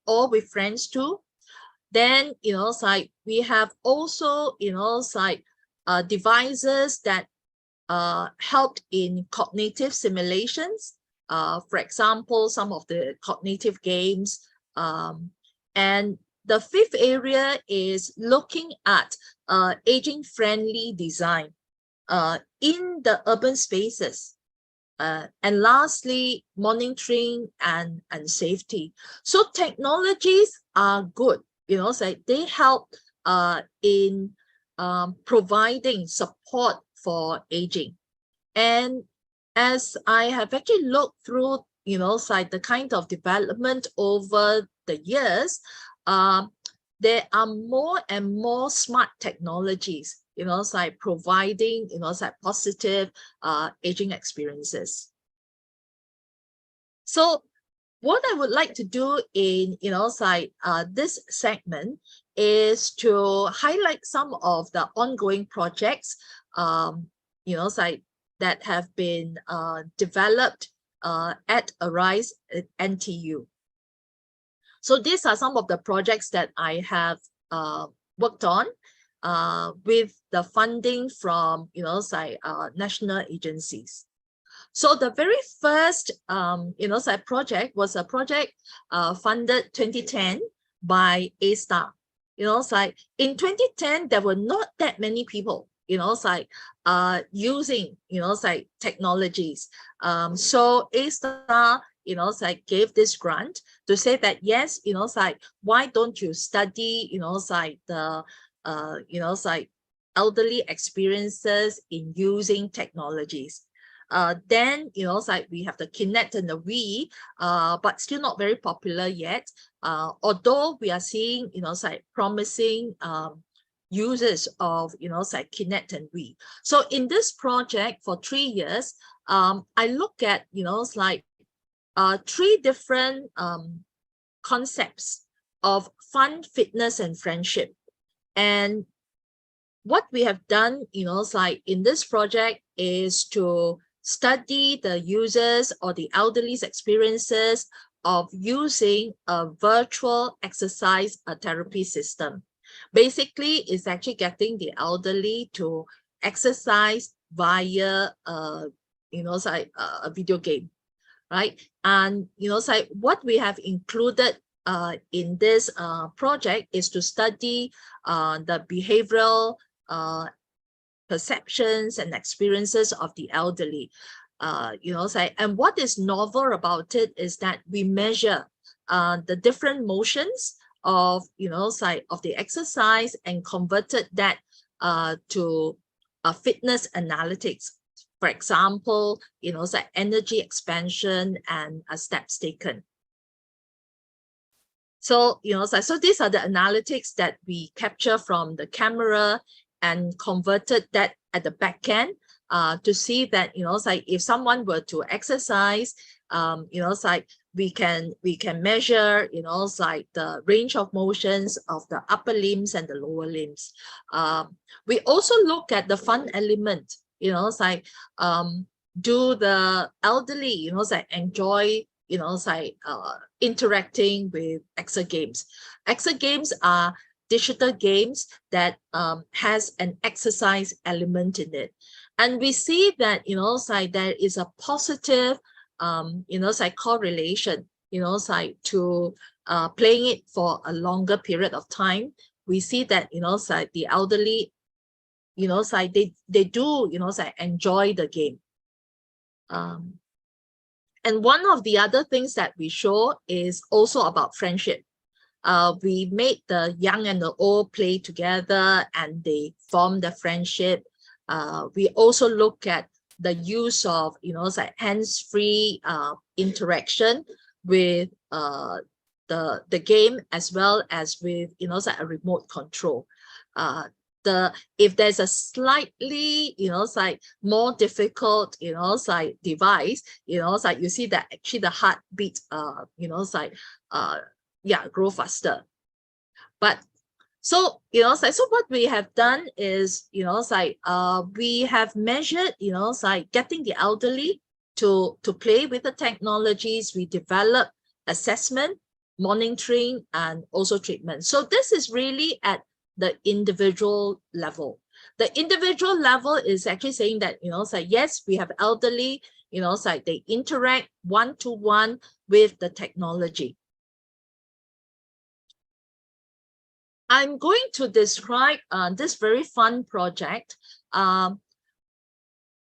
or with friends too. Then, we have also, devices that helped in cognitive simulations. For example, some of the cognitive games. And the fifth area is looking at aging-friendly design in the urban spaces. And lastly, monitoring and safety. So technologies are good, they help in providing support for aging. And as I have actually looked through, the kind of development over the years, there are more and more smart technologies, providing, positive aging experiences. So what I would like to do in, this segment is to highlight some of the ongoing projects, that have been developed at Arise at NTU. So these are some of the projects that I have worked on with the funding from, national agencies. So the very first, project was a project funded 2010 by A-Star. In 2010, there were not that many people, using, technologies. So A-Star, gave this grant to say that, yes, why don't you study, the, elderly experiences in using technologies. Then, we have the Kinect and the Wii, but still not very popular yet. Although we are seeing, promising uses of, Kinect and Wii. So in this project for 3 years, I look at, three different concepts of fun, fitness, and friendship. And what we have done, in this project is to study the users or the elderly's experiences of using a virtual exercise therapy system. Basically, it's actually getting the elderly to exercise via a video game, right? And what we have included in this project is to study the behavioral perceptions and experiences of the elderly. And what is novel about it is that we measure the different motions of of the exercise and converted that to fitness analytics. For example, energy expansion and steps taken. So, so these are the analytics that we capture from the camera and converted that at the back end to see that, if someone were to exercise, we can measure, the range of motions of the upper limbs and the lower limbs. We also look at the fun element, do the elderly, enjoy, interacting with exergames. Exergames are digital games that has an exercise element in it. And we see that, there is a positive, correlation, to playing it for a longer period of time. We see that, the elderly, they do, enjoy the game. And one of the other things that we show is also about friendship. We made the young and the old play together and they form the friendship. We also look at the use of, hands-free interaction with the game as well as with, a remote control. If there's a slightly, more difficult, device, you see that actually the heartbeat, grow faster. But so, so what we have done is, we have measured, getting the elderly to play with the technologies. We develop assessment. monitoring, and also treatment. So this is really at the individual level. The individual level is actually saying that, yes, we have elderly, they interact one-to-one with the technology. I'm going to describe this very fun project.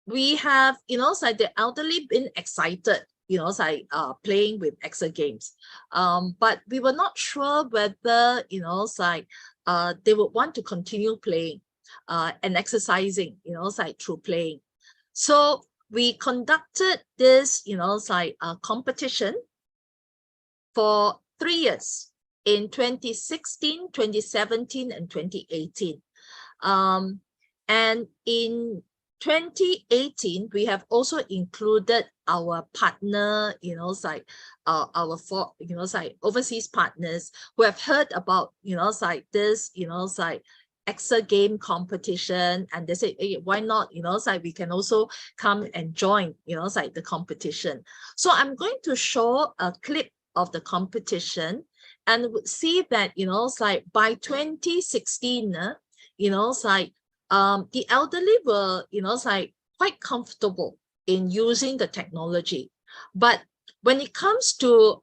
We have, the elderly been excited, playing with Excel games. But we were not sure whether, they would want to continue playing and exercising, through playing. So we conducted this, competition for 3 years in 2016, 2017, and 2018. And in 2018, we have also included our partner, our overseas partners who have heard about, this, Excel game competition, and they say, hey, why not, we can also come and join, the competition. So I'm going to show a clip of the competition, and see that, by 2016, the elderly were, quite comfortable in using the technology. But when it comes to,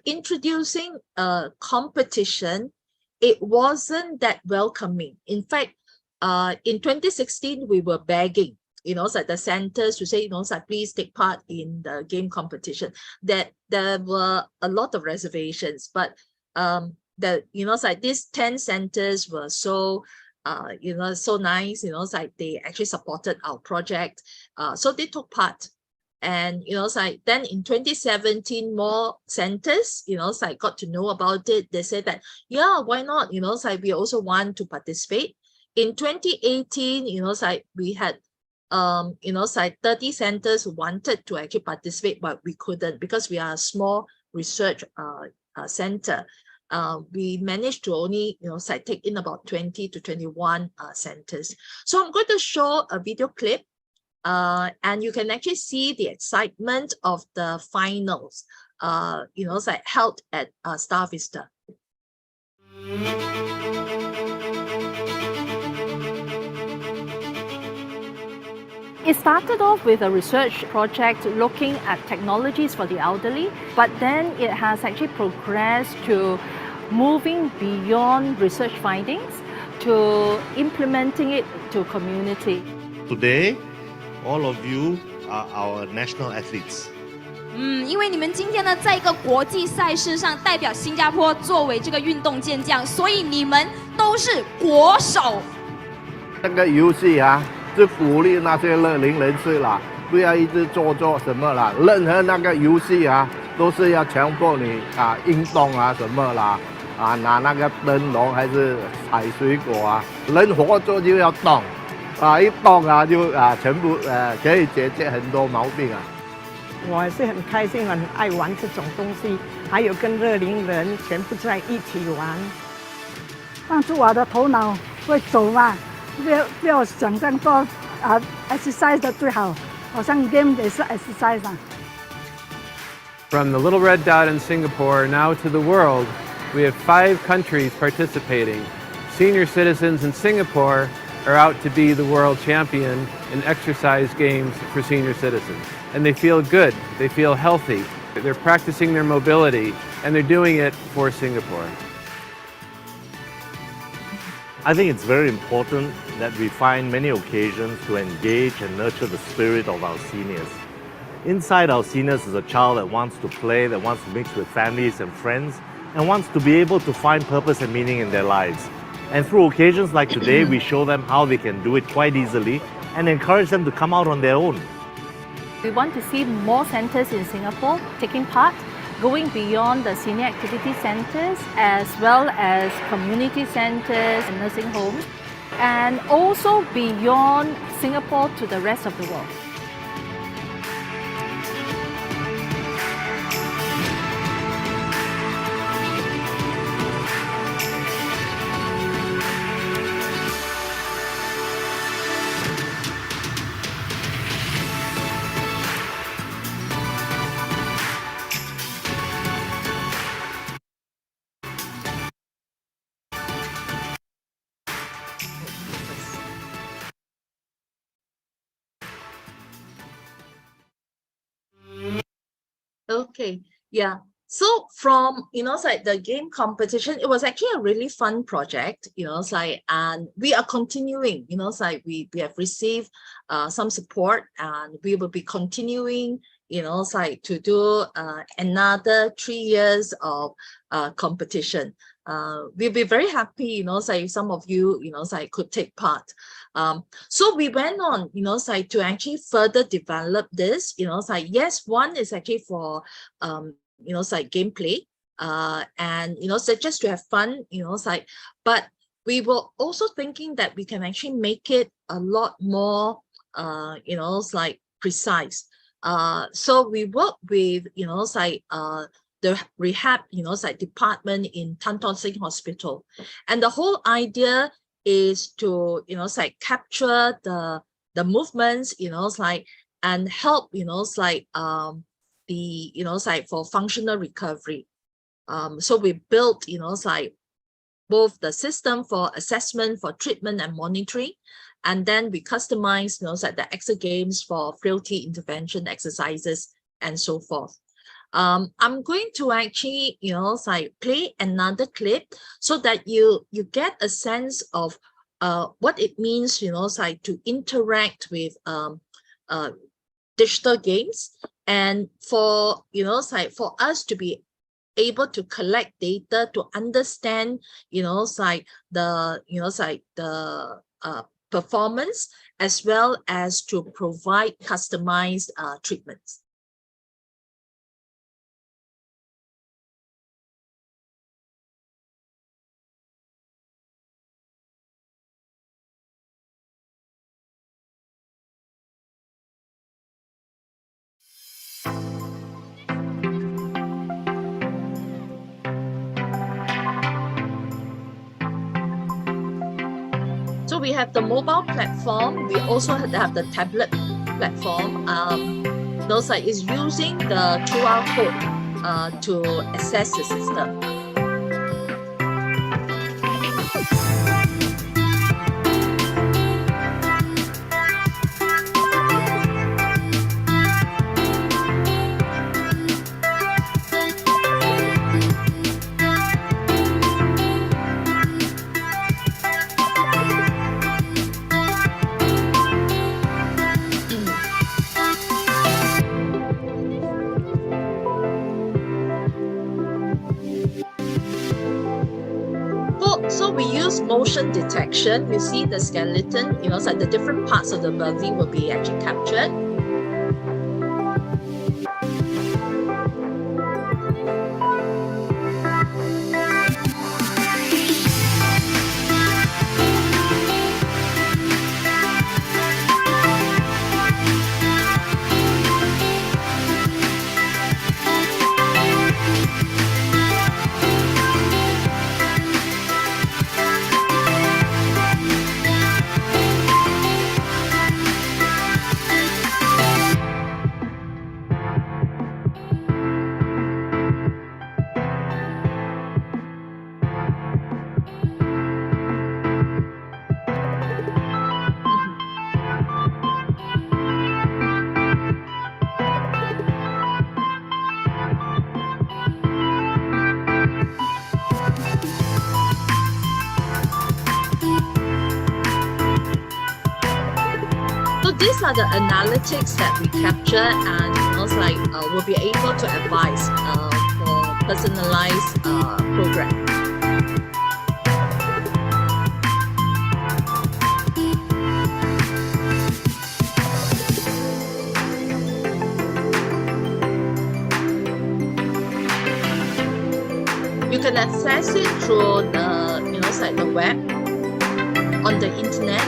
introducing a competition, it wasn't that welcoming. In fact, in 2016, we were begging, the centers to say, please take part in the game competition. That there were a lot of reservations, but these 10 centers were so, so nice, they actually supported our project. So they took part. And, then in 2017, more centers, got to know about it. They said that, yeah, why not? We also want to participate. In 2018, we had 30 centers who wanted to actually participate, but we couldn't because we are a small research center. We managed to only, take in about 20 to 21 centers. So I'm going to show a video clip, and you can actually see the excitement of the finals, held at Star Vista. It started off with a research project looking at technologies for the elderly, but then it has actually progressed to moving beyond research findings to implementing it to community. Today, all of you are our national athletes. 因为你们今天呢，在一个国际赛事上代表新加坡作为这个运动健将，所以你们都是国手。这个游戏啊，是鼓励那些乐龄人士啦，不要一直做什么啦。任何那个游戏啊，都是要强迫你运动啊什么啦，拿那个灯笼还是采水果啊，人活着就要动，一动就全部可以解决很多毛病啊。我是很开心，很爱玩这种东西，还有跟乐龄人全部在一起玩，帮助我的头脑会走嘛，不要想象多exercise 的最好，好像 game 也是 exercise 啊。From the little red dot in Singapore now to the world, we have 5 countries participating. Senior citizens in Singapore are out to be the world champion in exercise games for senior citizens. And they feel good, they feel healthy, they're practicing their mobility, and they're doing it for Singapore. I think it's very important that we find many occasions to engage and nurture the spirit of our seniors. Inside our seniors is a child that wants to play, that wants to mix with families and friends, and wants to be able to find purpose and meaning in their lives. And through occasions like today, we show them how they can do it quite easily and encourage them to come out on their own. We want to see more centers in Singapore taking part, going beyond the senior activity centers as well as community centers and nursing homes, and also beyond Singapore to the rest of the world. Okay, yeah. So from, it's like the game competition, it was actually a really fun project, it's like, and we are continuing, it's like we have received some support, and we will be continuing, it's like to do another 3 years of competition. We'll be very happy, it's like some of you, it's like could take part. So we went on, it's like to actually further develop this, it's like, yes, one is actually for it's like gameplay, and so just to have fun, it's like, but we were also thinking that we can actually make it a lot more it's like precise. So we work with it's like the rehab it's like department in Tan Tock Seng Hospital, and the whole idea is to it's like capture the movements it's like, and help it's like the it's like for functional recovery. So we built it's like both the system for assessment, for treatment and monitoring, and then we customize it's like the extra games for frailty intervention exercises and so forth. I'm going to actually it's like play another clip so that you get a sense of what it means it's like to interact with digital games, and for it's like for us to be able to collect data to understand it's like the it's like the performance, as well as to provide customized treatments. So we have the mobile platform. We also have the tablet platform. Those like is using the QR code to access the system. So we use motion detection. You see the skeleton, it's like the different parts of the body will be actually captured. These are the analytics that we capture, and it's like we'll be able to advise for personalized program. You can access it through the it's like the web, on the internet.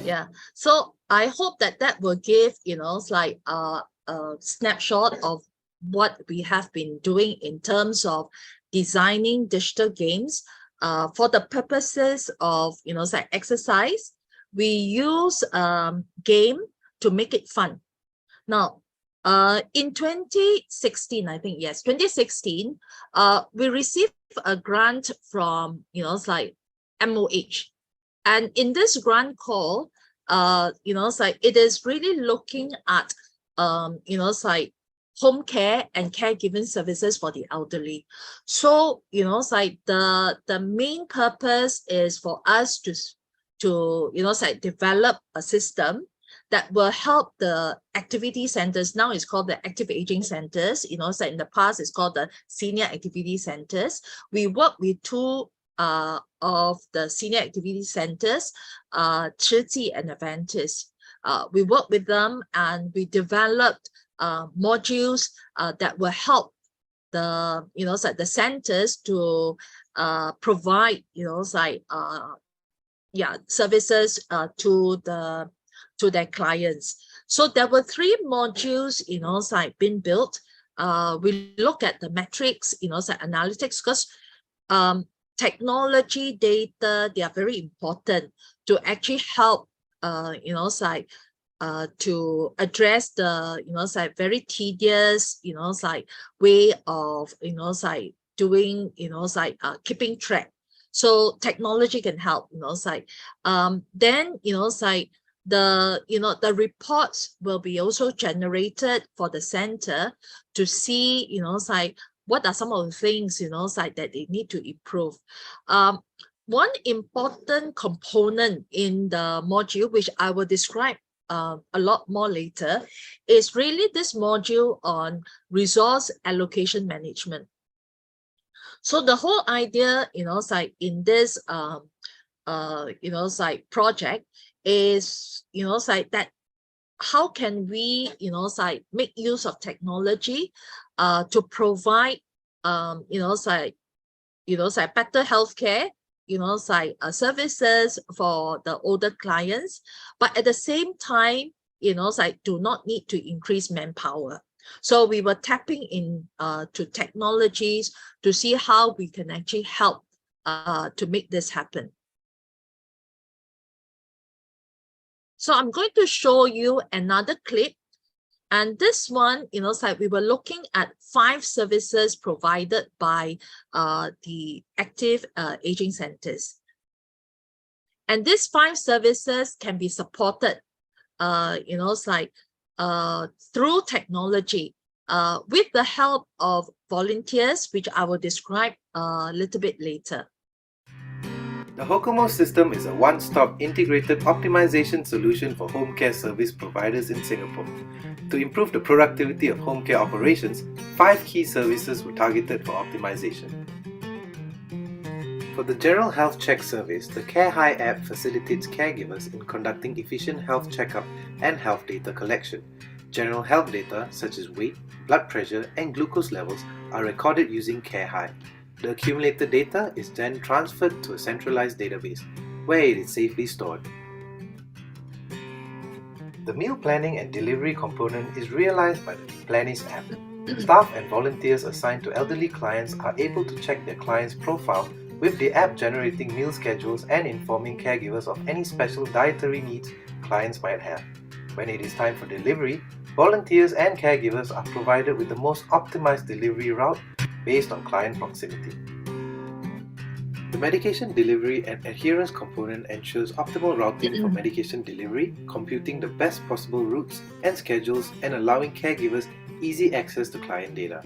Yeah, so I hope that will give it's like a snapshot of what we have been doing in terms of designing digital games for the purposes of it's like exercise. We use game to make it fun. Now in 2016, I think, yes, 2016, we received a grant from it's like MOH. And in this grant call, it's like it is really looking at, it's like home care and caregiving services for the elderly. So, it's like the main purpose is for us to it's like develop a system that will help the activity centers. Now it's called the active aging centers. So in the past it's called the senior activity centers. We work with two of the senior activity centers, Chiji and Aventis. We work with them and we developed modules that will help the centers to provide services to their clients. So there were 3 modules being built. We look at the metrics, analytics, because technology data, they are very important to actually help to address the very tedious way of doing keeping track. So technology can help. Then the reports will be also generated for the center to see what are some of the things that they need to improve. One important component in the module, which I will describe a lot more later, is really this module on resource allocation management. So the whole idea, in this project is that how can we make use of technology to provide better healthcare, services for the older clients, but at the same time do not need to increase manpower. So we were tapping in to technologies to see how we can actually help to make this happen. So I'm going to show you another clip. And this one, we were looking at 5 services provided by the active aging centers. And these 5 services can be supported, through technology with the help of volunteers, which I will describe a little bit later. The Hokomo system is a one-stop integrated optimization solution for home care service providers in Singapore. To improve the productivity of home care operations, 5 key services were targeted for optimization. For the General Health Check service, the CareHi app facilitates caregivers in conducting efficient health checkup and health data collection. General health data such as weight, blood pressure and glucose levels are recorded using CareHi. The accumulated data is then transferred to a centralized database, where it is safely stored. The meal planning and delivery component is realized by the Planish app. Staff and volunteers assigned to elderly clients are able to check their client's profile, with the app generating meal schedules and informing caregivers of any special dietary needs clients might have. When it is time for delivery, volunteers and caregivers are provided with the most optimized delivery route based on client proximity. The medication delivery and adherence component ensures optimal routing for medication delivery, computing the best possible routes and schedules and allowing caregivers easy access to client data.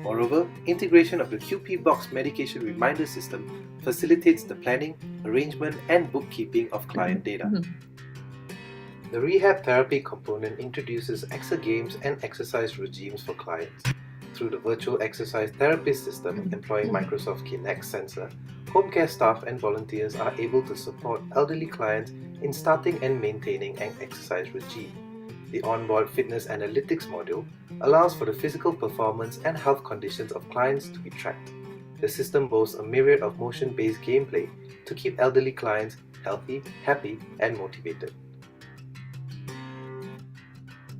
Moreover, integration of the QP Box medication reminder system facilitates the planning, arrangement and bookkeeping of client data. The rehab therapy component introduces exergames and exercise regimes for clients. Through the virtual exercise therapist system employing Microsoft Kinect sensor, home care staff and volunteers are able to support elderly clients in starting and maintaining an exercise regime. The onboard fitness analytics module allows for the physical performance and health conditions of clients to be tracked. The system boasts a myriad of motion-based gameplay to keep elderly clients healthy, happy, and motivated.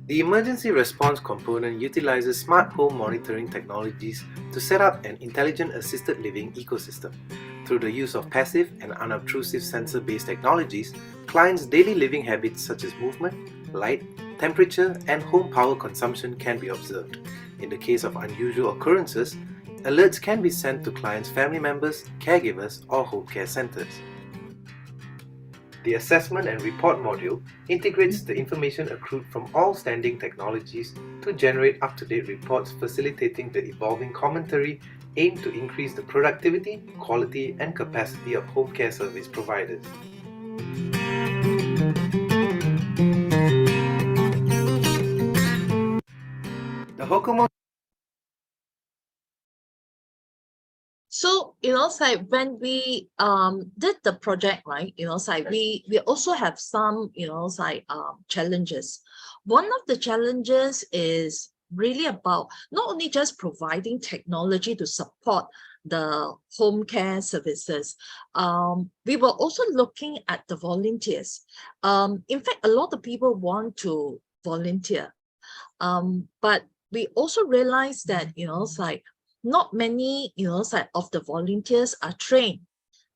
The emergency response component utilizes smart home monitoring technologies to set up an intelligent assisted living ecosystem. Through the use of passive and unobtrusive sensor-based technologies, clients' daily living habits such as movement, light, temperature, and home power consumption can be observed. In the case of unusual occurrences, alerts can be sent to clients' family members, caregivers, or home care centers. The assessment and report module integrates the information accrued from all standing technologies to generate up-to-date reports, facilitating the evolving commentary aimed to increase the productivity, quality and capacity of home care service providers. The Hokomon. So, it's like when we did the project, right? It's like we also have some, it's like challenges. One of the challenges is really about not only just providing technology to support the home care services. We were also looking at the volunteers. In fact, a lot of people want to volunteer. But we also realized that, it's like not many, of the volunteers are trained.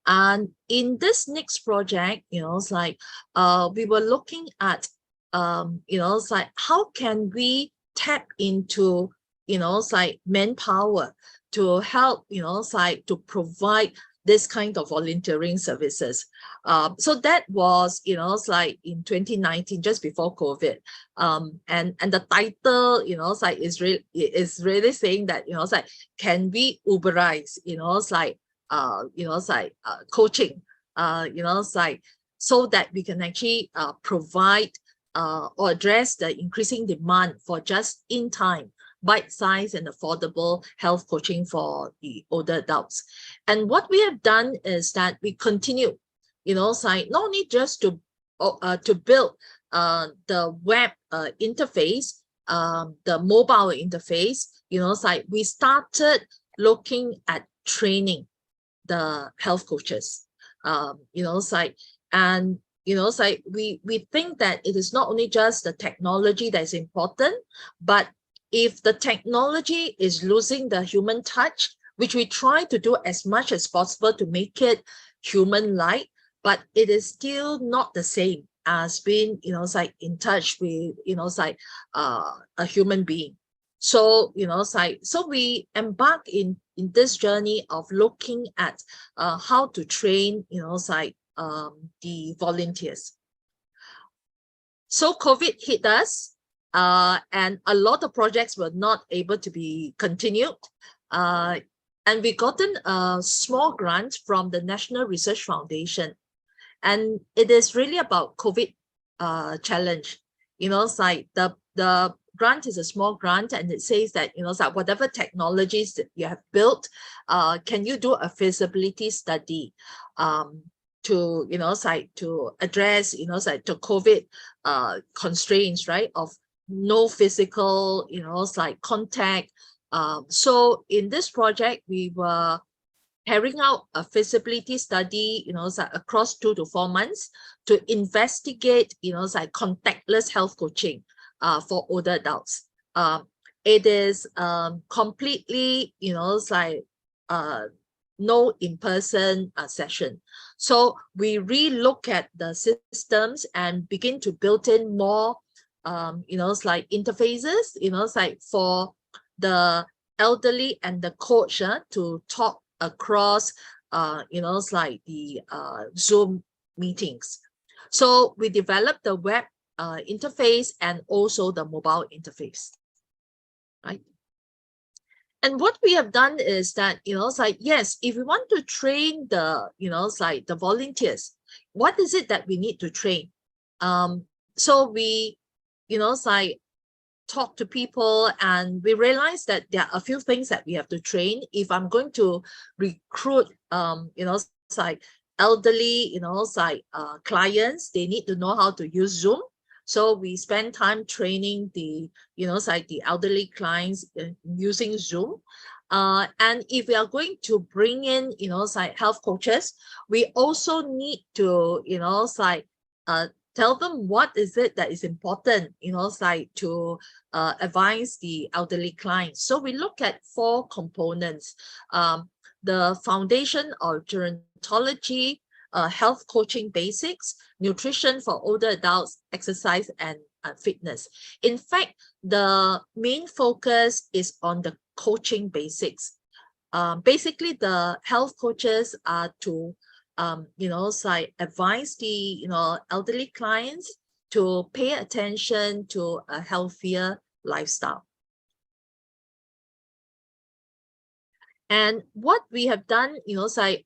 And in this next project, it's like we were looking at, it's like how can we tap into, it's like manpower to help, it's like to provide this kind of volunteering services. So that was, it's like in 2019, just before COVID. And the title, it's like is really saying that, it's like, can we Uberize, it's like, coaching, it's like, so that we can actually provide or address the increasing demand for just in time, bite-sized and affordable health coaching for the older adults. And what we have done is that we continue, not only just to build the web interface, the mobile interface, like we started looking at training the health coaches, like, and like we think that it is not only just the technology that is important, but if the technology is losing the human touch, which we try to do as much as possible to make it human-like, but it is still not the same as being, like in touch with, like a human being. So, like, so we embark in this journey of looking at how to train, like the volunteers. So COVID hit us. And a lot of projects were not able to be continued. And we gotten a small grant from the National Research Foundation. And it is really about COVID challenge. It's like the grant is a small grant, and it says that, it's like whatever technologies that you have built, can you do a feasibility study to, like to address, like to COVID constraints, right, of no physical, like contact. So in this project, we were carrying out a feasibility study, like across 2 to 4 months to investigate, like contactless health coaching for older adults. It is completely, like no in-person session. So we re-look at the systems and begin to build in more it's like interfaces, it's like for the elderly and the coach to talk across, it's like the Zoom meetings. So we developed the web interface and also the mobile interface, right? And what we have done is that, it's like, yes, if we want to train the, it's like the volunteers, what is it that we need to train? So we, it's like talk to people, and we realize that there are a few things that we have to train. If I'm going to recruit, it's like elderly, it's like clients, they need to know how to use Zoom. So we spend time training the, it's like the elderly clients using Zoom. And if we are going to bring in, it's like health coaches, we also need to, it's like tell them what is it that is important, it's like to advise the elderly clients. So we look at 4 components: the foundation of gerontology, health coaching basics, nutrition for older adults, exercise, and fitness. In fact, the main focus is on the coaching basics. Basically, the health coaches are to advise the, elderly clients to pay attention to a healthier lifestyle. And what we have done,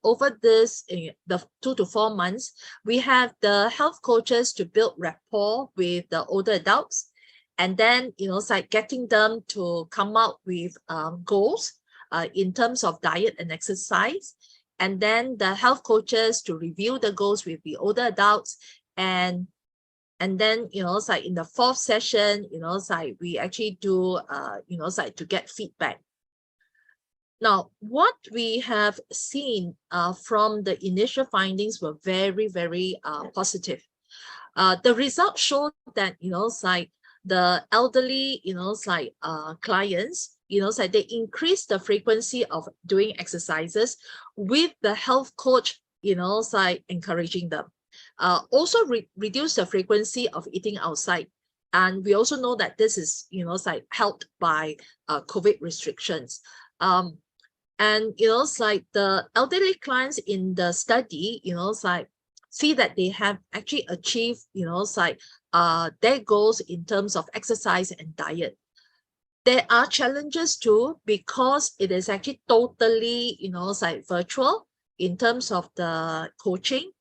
over this, the 2 to 4 months, we have the health coaches to build rapport with the older adults, and then, getting them to come out with goals in terms of diet and exercise, and then the health coaches to review the goals with the older adults, and then, in the 4th session, we actually do, to get feedback. Now, what we have seen from the initial findings were very, very positive. The results show that, the elderly, clients, they increase the frequency of doing exercises with the health coach, encouraging them. Also reduce the frequency of eating outside. And we also know that this is, helped by COVID restrictions. And, the elderly clients in the study, see that they have actually achieved, their goals in terms of exercise and diet. There are challenges too, because it is actually totally, virtual in terms of the coaching.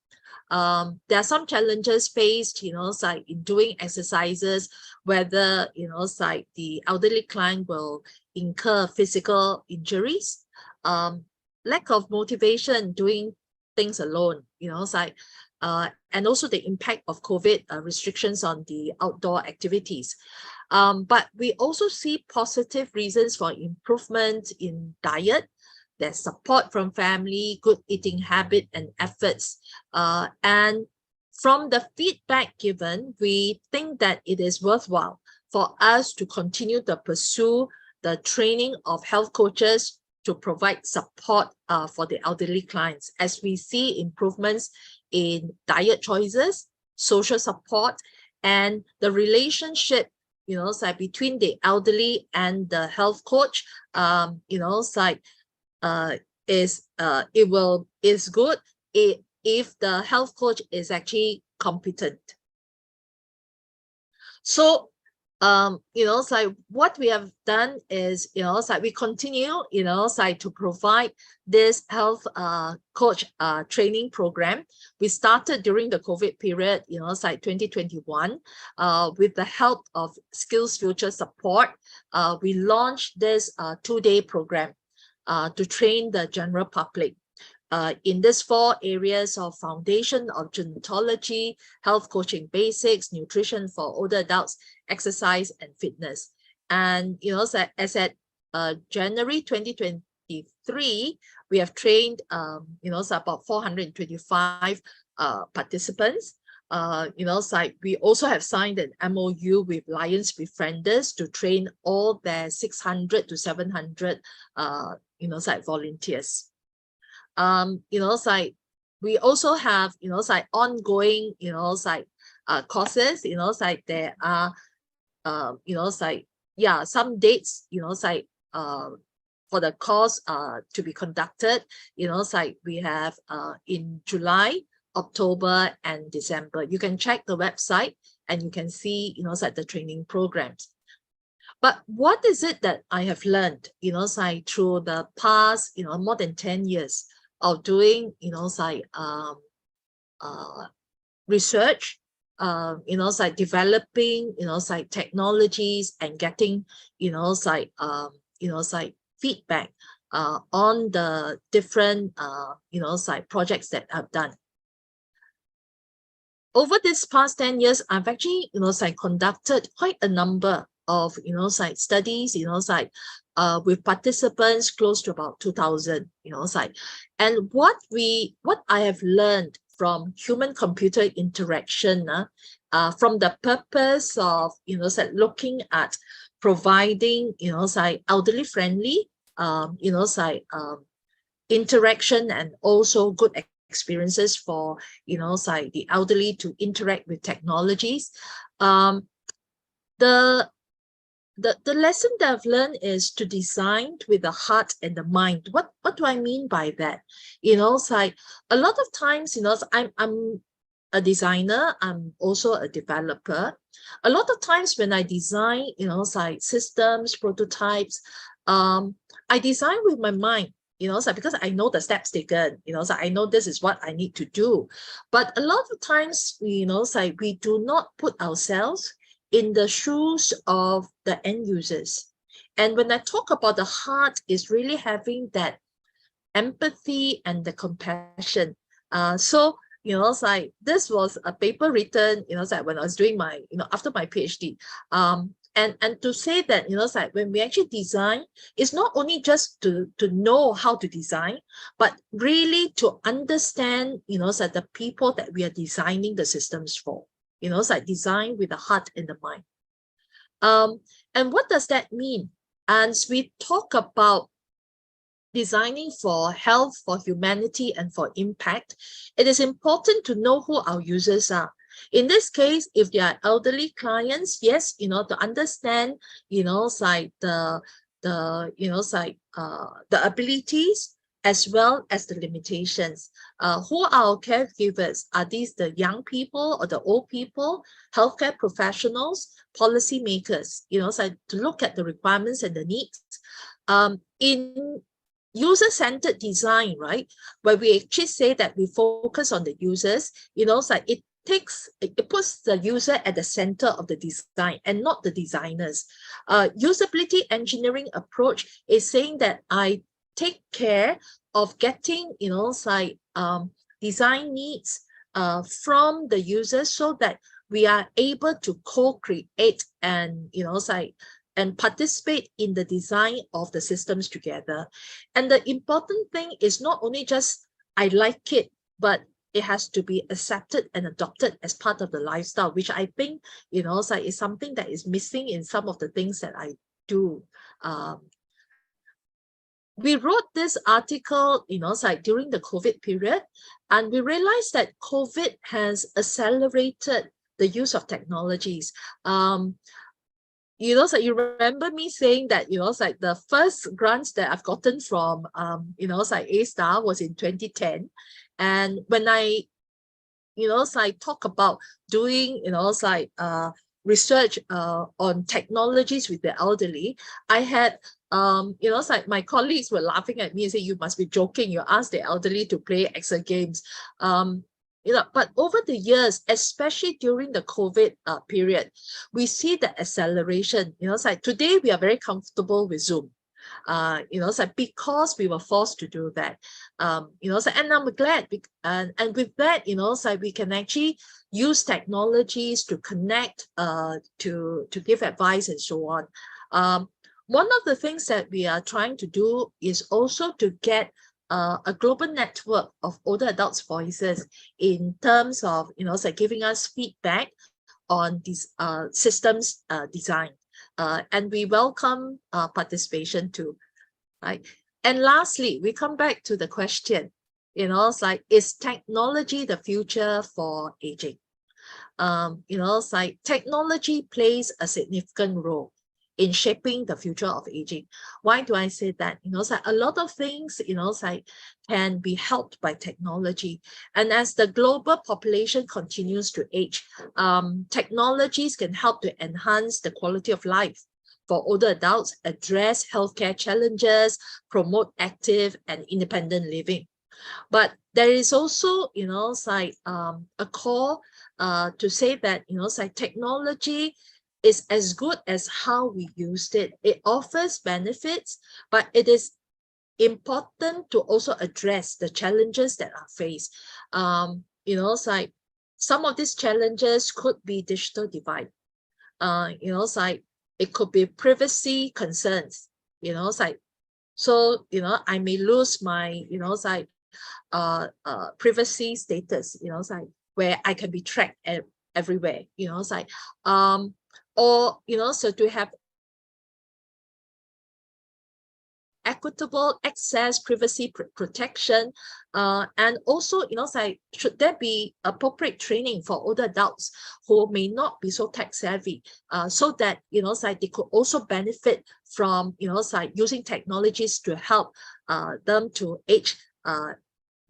There are some challenges faced, in doing exercises, whether, the elderly client will incur physical injuries, lack of motivation doing things alone, and also the impact of COVID restrictions on the outdoor activities. But we also see positive reasons for improvement in diet. There's support from family, good eating habit and efforts. And from the feedback given, we think that it is worthwhile for us to continue to pursue the training of health coaches to provide support for the elderly clients, as we see improvements in diet choices, social support, and the relationship, between the elderly and the health coach, is good if the health coach is actually competent. So, what we have done is, we continue, to provide this health coach training program. We started during the COVID period, 2021, with the help of Skills Future Support. We launched this 2-day program to train the general public in these 4 areas of foundation of gerontology, health coaching basics, nutrition for older adults, exercise and fitness. And, as at January 2023, we have trained, about 425 participants. We also have signed an MOU with Lions Befrienders to train all their 600 to 700, volunteers. We also have, ongoing, courses, there are, some dates, for the course to be conducted, we have in July, October and December. You can check the website and you can see, the training programs. But what is it that I have learned, through the past, more than 10 years of doing, research, developing, technologies and getting, feedback on the different, projects that I've done. Over this past 10 years, I've actually, conducted quite a number of, studies, with participants close to about 2,000, and what I have learned from human-computer interaction, from the purpose of, looking at providing, elderly-friendly, interaction and also good experiences for, the elderly to interact with technologies. the lesson that I've learned is to design with the heart and the mind. What do I mean by that? It's like a lot of times, I'm a designer, I'm also a developer. A lot of times when I design, it's like systems, prototypes, I design with my mind, so because I know the steps taken, so I know this is what I need to do. But a lot of times, so we do not put ourselves in the shoes of the end users. And when I talk about the heart, is really having that empathy and the compassion. So it's like this was a paper written, it's like when I was doing my, after my PhD. And to say that, it's like when we actually design, it's not only just to know how to design, but really to understand, so the people that we are designing the systems for. It's like design with the heart and the mind. And what does that mean? As we talk about designing for health, for humanity, and for impact, it is important to know who our users are. In this case, if they are elderly clients, yes, to understand, like the abilities as well as the limitations. Who are our caregivers? Are these the young people or the old people, healthcare professionals, policymakers? So to look at the requirements and the needs. In user-centered design, right, where we actually say that we focus on the users, so it puts the user at the center of the design and not the designers. Usability engineering approach is saying that I take care of getting, design needs from the users so that we are able to co-create and, and participate in the design of the systems together. And the important thing is not only just, I like it, but it has to be accepted and adopted as part of the lifestyle, which I think, is something that is missing in some of the things that I do. We wrote this article, during the COVID period, and we realized that COVID has accelerated the use of technologies. You remember me saying that, the first grants that I've gotten from, A-Star was in 2010. And when I, talk about doing, research on technologies with the elderly, I had, my colleagues were laughing at me and saying, you must be joking, you asked the elderly to play Excel games. But over the years, especially during the COVID period, we see the acceleration. Today we are very comfortable with Zoom. Because we were forced to do that. And I'm glad. And with that, we can actually use technologies to connect, to give advice and so on. One of the things that we are trying to do is also to get a global network of older adults' voices in terms of, giving us feedback on these systems design. And we welcome participation too, right? And lastly, we come back to the question, is technology the future for aging? Technology plays a significant role in shaping the future of aging. Why do I say that? A lot of things, can be helped by technology. And as the global population continues to age, technologies can help to enhance the quality of life for older adults, address healthcare challenges, promote active and independent living. But there is also, a call to say that, technology is as good as how we used it. It offers benefits, but it is important to also address the challenges that are faced. Some of these challenges could be digital divide. It could be privacy concerns. So I may lose my privacy status. Where I can be tracked everywhere. Or so to have equitable access, privacy protection, and also, should there be appropriate training for older adults who may not be so tech savvy, so that, they could also benefit from, using technologies to help them to age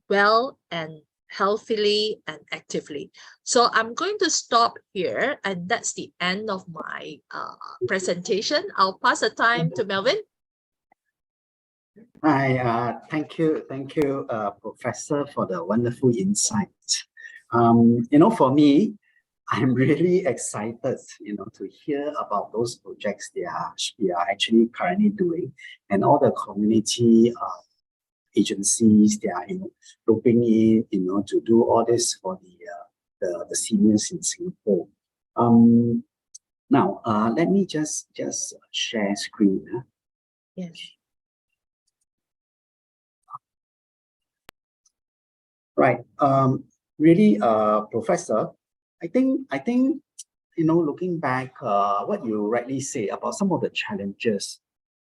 well and healthily and actively. So I'm going to stop here, and that's the end of my presentation. I'll pass the time to Melvin. Hi, thank you, Professor, for the wonderful insights. For me, I'm really excited, to hear about those projects we are actually currently doing, and all the community agencies they are looking in, to do all this for the seniors in Singapore. Now, let me just share screen. Yes. Right. Really, Professor, I think, looking back, what you rightly say about some of the challenges,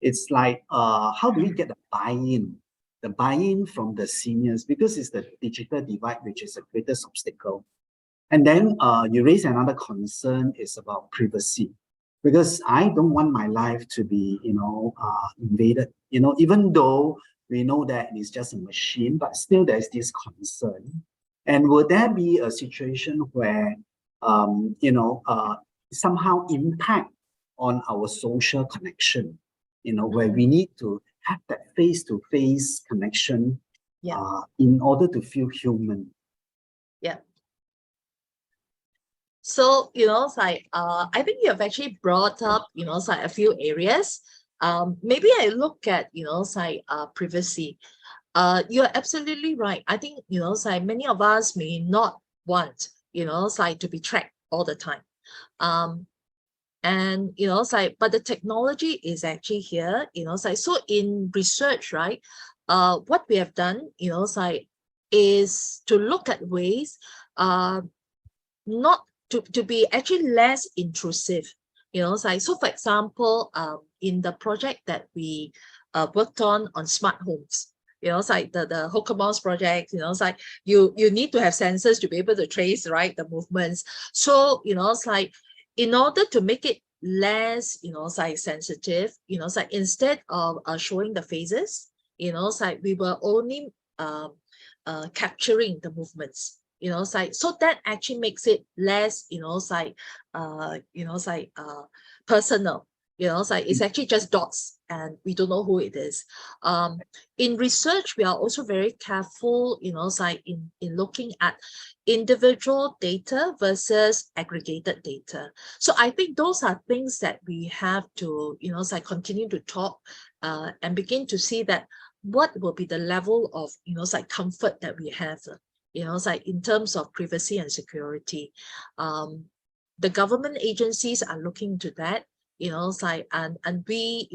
it's like, how do we get the buy-in from the seniors, because it's the digital divide which is the greatest obstacle. And then you raise another concern is about privacy, because I don't want my life to be, invaded, even though we know that it's just a machine, but still there's this concern. And will there be a situation where, somehow impact on our social connection, where we need to have that face-to-face connection in order to feel human? Yeah. So, I think you have actually brought up, a few areas. Maybe I look at, privacy. You're absolutely right. I think, many of us may not want, to be tracked all the time. And, but the technology is actually here, so in research, right, what we have done, is to look at ways, not to be actually less intrusive, so for example, in the project that we worked on smart homes, the Hokamouse project, you need to have sensors to be able to trace, right, the movements. So, in order to make it less, sensitive, instead of showing the faces, we were only capturing the movements, so that actually makes it less, personal. It's actually just dots and we don't know who it is. In research, we are also very careful, in looking at individual data versus aggregated data. So I think those are things that we have to, continue to talk and begin to see that what will be the level of, comfort that we have, in terms of privacy and security. The government agencies are looking to that, and we,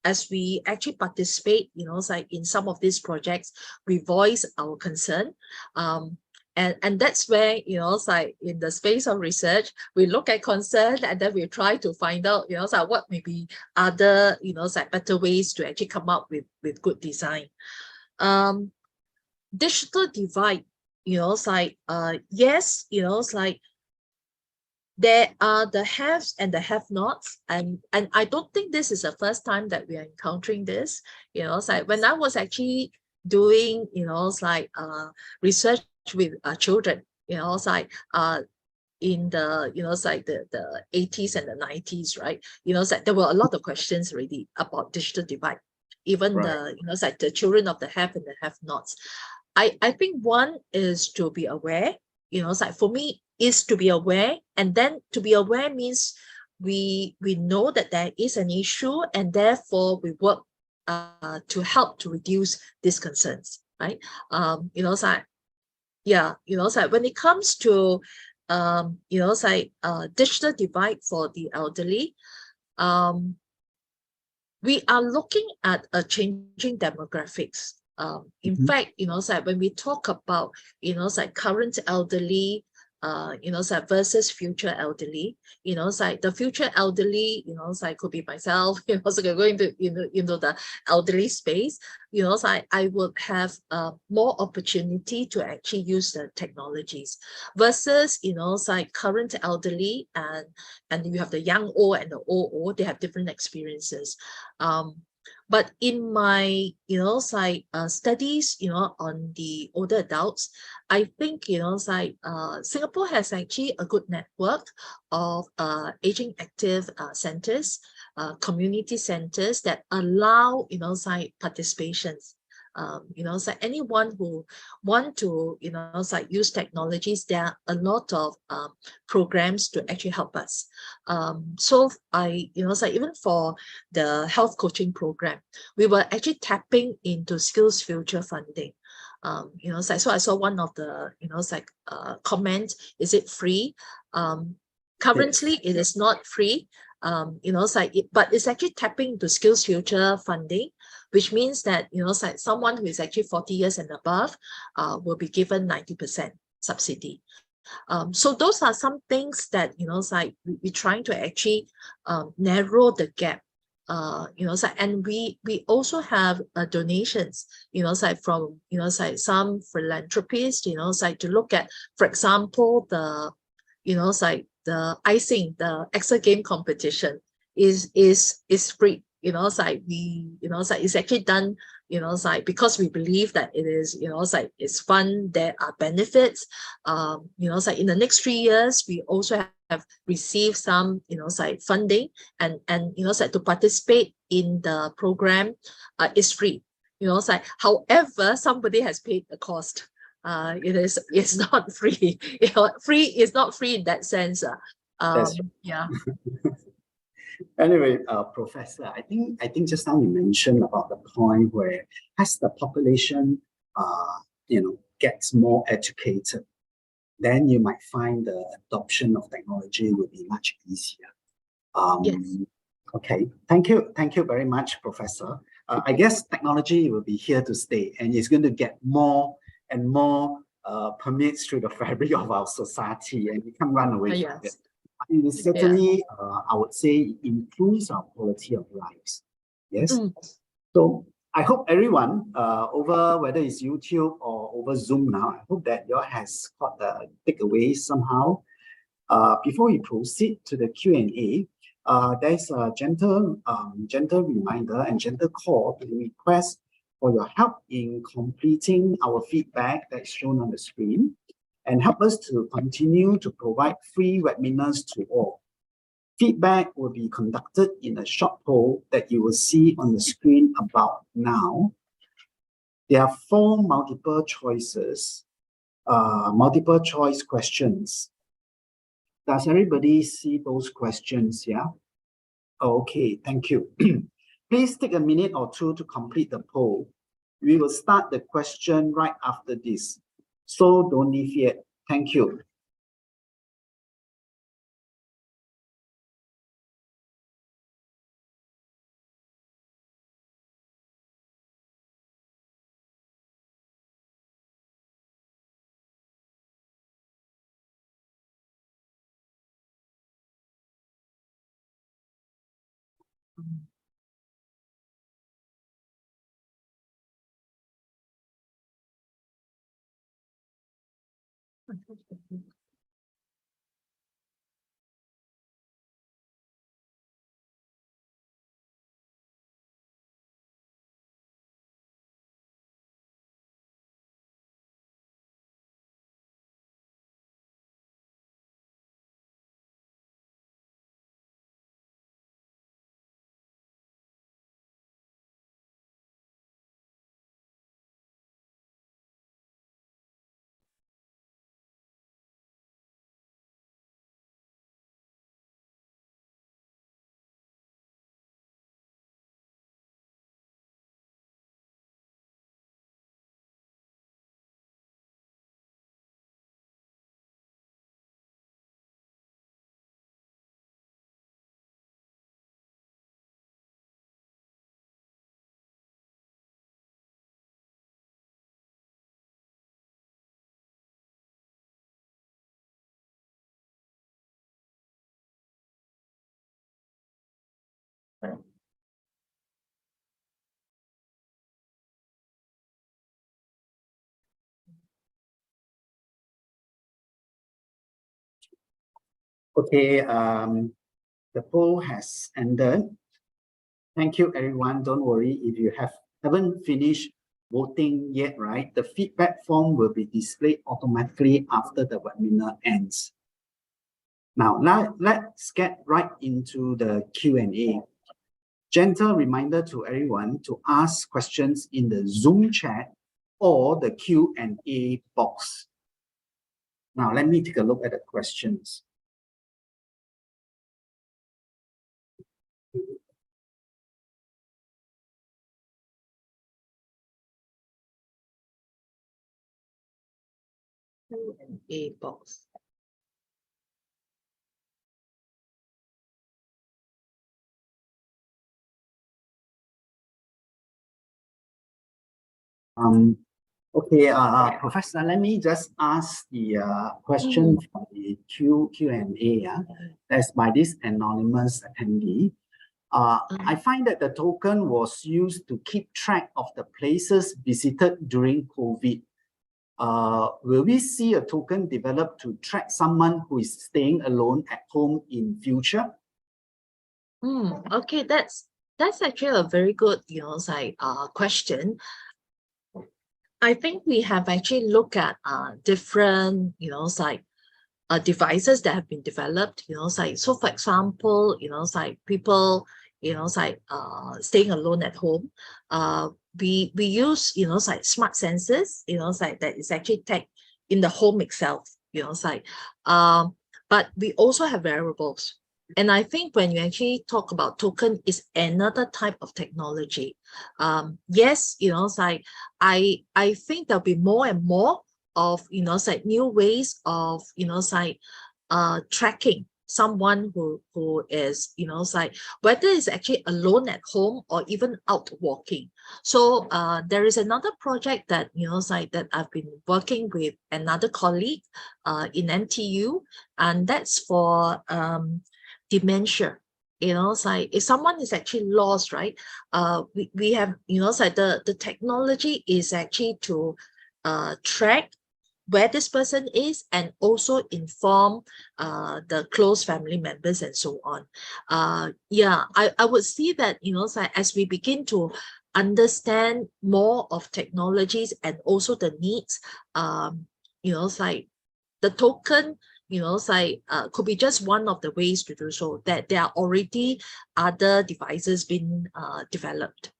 as we actually participate, in some of these projects, we voice our concern. And that's where, in the space of research, we look at concern and then we try to find out, what may be other, better ways to actually come up with good design. Digital divide, yes, there are the haves and the have-nots, and I don't think this is the first time that we are encountering this. When I was actually doing, research with children, in the, the 80s and the 90s, right? There were a lot of questions already about digital divide, even right. The children of the have and the have-nots. I think one is to be aware, for me, is to be aware, and then to be aware means we know that there is an issue, and therefore we work to help to reduce these concerns, right? When it comes to digital divide for the elderly, we are looking at a changing demographics. In fact, when we talk about, current elderly, versus future elderly. The future elderly, could be myself, going to, the elderly space, I would have more opportunity to actually use the technologies versus, current elderly and you have the young old and the old, they have different experiences. But in my, studies, on the older adults, I think, Singapore has actually a good network of aging active centers, community centers that allow, participations. Anyone who want to, use technologies, there are a lot of programs to actually help us. So I, even for the health coaching program, we were actually tapping into Skills Future funding. So I saw one of the, comment, is it free? Currently, it is not free. But it's actually tapping into Skills Future funding, which means that, someone who is actually 40 years and above will be given 90% subsidy. So those are some things that, we're trying to actually narrow the gap. And we also have donations, from, some philanthropists, to look at, for example, the, the icing, the Excel game competition is free. We, it's actually done, because we believe that it is, it's fun, there are benefits. In the next 3 years, we also have received some, funding and, to participate in the program is free. However, somebody has paid the cost. It's not free. Free is not free in that sense. Yeah. Anyway, Professor, I think just now you mentioned about the point where as the population, gets more educated, then you might find the adoption of technology will be much easier. Yes. Okay, thank you very much, Professor. I guess technology will be here to stay, and it's going to get more and more permeates through the fabric of our society, and we can't run away from it. It is certainly, I would say, improves our quality of lives. Yes. So I hope everyone over, whether it's YouTube or over Zoom now, I hope that you all has got the takeaway somehow. Before we proceed to the Q&A, there's a gentle reminder and gentle call to request for your help in completing our feedback that's shown on the screen, and help us to continue to provide free webinars to all. Feedback will be conducted in a short poll that you will see on the screen about now. There are 4 multiple choice questions. Does everybody see those questions? Yeah. Okay, thank you. Please take a minute or 2 to complete the poll. We will start the question right after this, so don't leave yet. Thank you. Okay, the poll has ended. Thank you, everyone. Don't worry if you haven't finished voting yet, right? The feedback form will be displayed automatically after the webinar ends. Now, let's get right into the Q&A. Gentle reminder to everyone to ask questions in the Zoom chat or the Q&A box. Now, let me take a look at the questions. Q&A box. Okay, Professor, let me just ask the question from the Q&A. That's by this anonymous attendee. I find that the token was used to keep track of the places visited during COVID. Will we see a token developed to track someone who is staying alone at home in future? Okay, that's actually a very good, question. I think we have actually looked at different, devices that have been developed, so for example, people, staying alone at home, we use, smart sensors, that is actually tagged in the home itself, but we also have wearables. And I think when you actually talk about token, is another type of technology. Yes, I think there'll be more and more of, new ways of, tracking someone who is, whether it's actually alone at home or even out walking. So there is another project that, that I've been working with another colleague in NTU, and that's for dementia. If someone is actually lost, right? We have, the technology is actually to track where this person is and also inform the close family members and so on. Yeah, I would see that, as we begin to understand more of technologies and also the needs, the token, could be just one of the ways to do so, that there are already other devices being developed.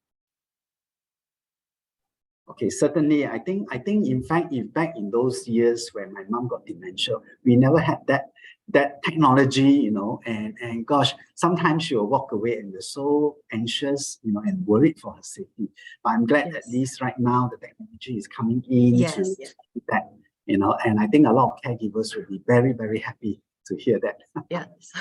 Okay, certainly. I think in fact, if back in those years when my mom got dementia, we never had that technology, and gosh, sometimes she will walk away and we're so anxious, and worried for her safety. But I'm glad at least right now the technology is coming in to that, and I think a lot of caregivers will be very, very happy to hear that. Yes.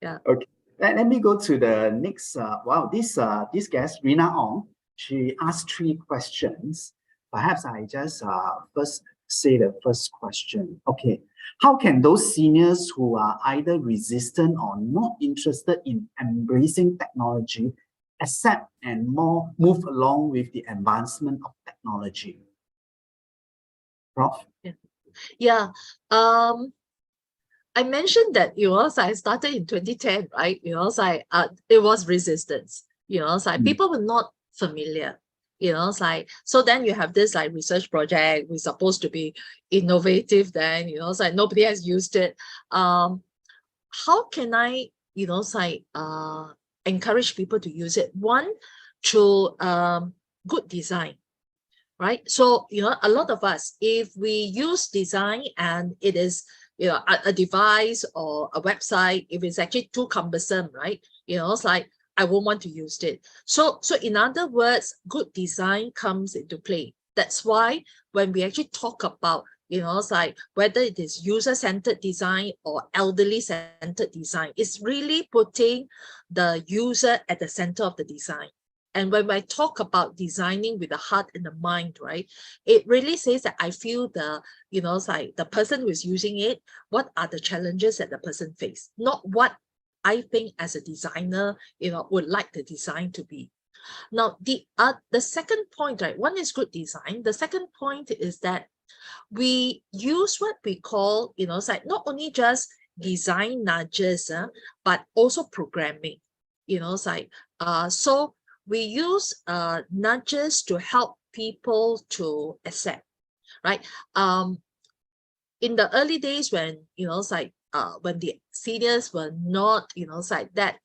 Yeah. Okay. Let me go to the next. Wow, this guest, Rina Ong, she asked 3 questions. Perhaps I just first say the first question. Okay. How can those seniors who are either resistant or not interested in embracing technology accept and move along with the advancement of technology? Prof? Yeah. I mentioned that, I started in 2010, right? It was resistance. People were not familiar. So then you have this research project. We're supposed to be innovative then, nobody has used it. How can I, encourage people to use it? One, through good design, right? So, a lot of us, if we use design and it is, a device or a website, if it's actually too cumbersome, right? I won't want to use it. So in other words, good design comes into play. That's why when we actually talk about, whether it is user-centered design or elderly-centered design, it's really putting the user at the center of the design. And when I talk about designing with the heart and the mind, right, it really says that I feel the, the person who is using it, what are the challenges that the person face, not what I think as a designer, would like the design to be. Now, the second point, right, one is good design. The second point is that we use what we call, not only just design nudges, but also programming. It's like so we use nudges to help people to accept, right? In the early days when it's like when the seniors were not it's like that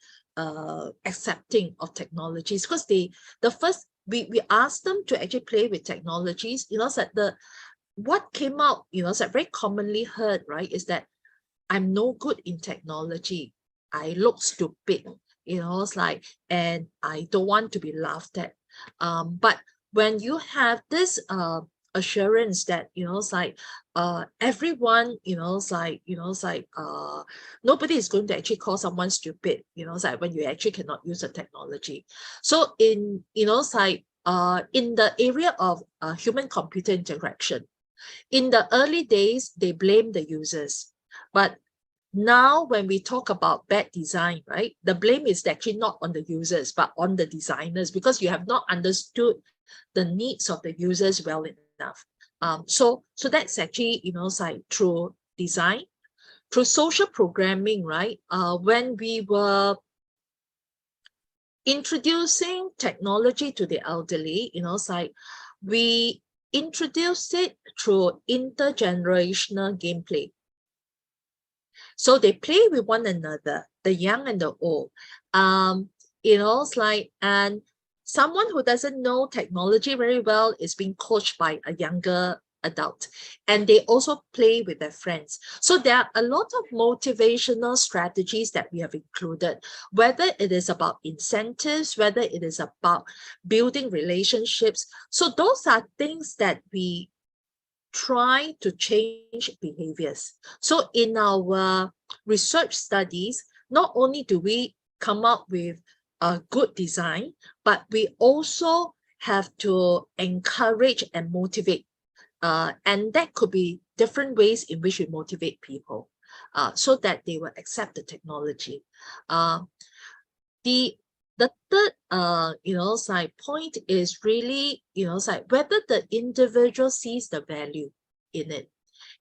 accepting of technologies, because the first we asked them to actually play with technologies. It's like what came out it's like very commonly heard, right, is that I'm no good in technology, I look stupid, it's like, and I don't want to be laughed at. But when you have this assurance that it's like everyone nobody is going to actually call someone stupid, it's like when you actually cannot use the technology. So in it's like in the area of human computer interaction, in the early days they blame the users, but now when we talk about bad design, right, the blame is actually not on the users but on the designers, because you have not understood the needs of the users well enough. So that's actually it's like through design, through social programming, right? When we were introducing technology to the elderly, it's like we introduced it through intergenerational gameplay. So they play with one another, the young and the old. It's like, and someone who doesn't know technology very well is being coached by a younger adult, and they also play with their friends. So there are a lot of motivational strategies that we have included, whether it is about incentives, whether it is about building relationships. So those are things that we try to change behaviors. So in our research studies, not only do we come up with a good design, but we also have to encourage and motivate. And that could be different ways in which we motivate people so that they will accept the technology. The third side point is really like whether the individual sees the value in it.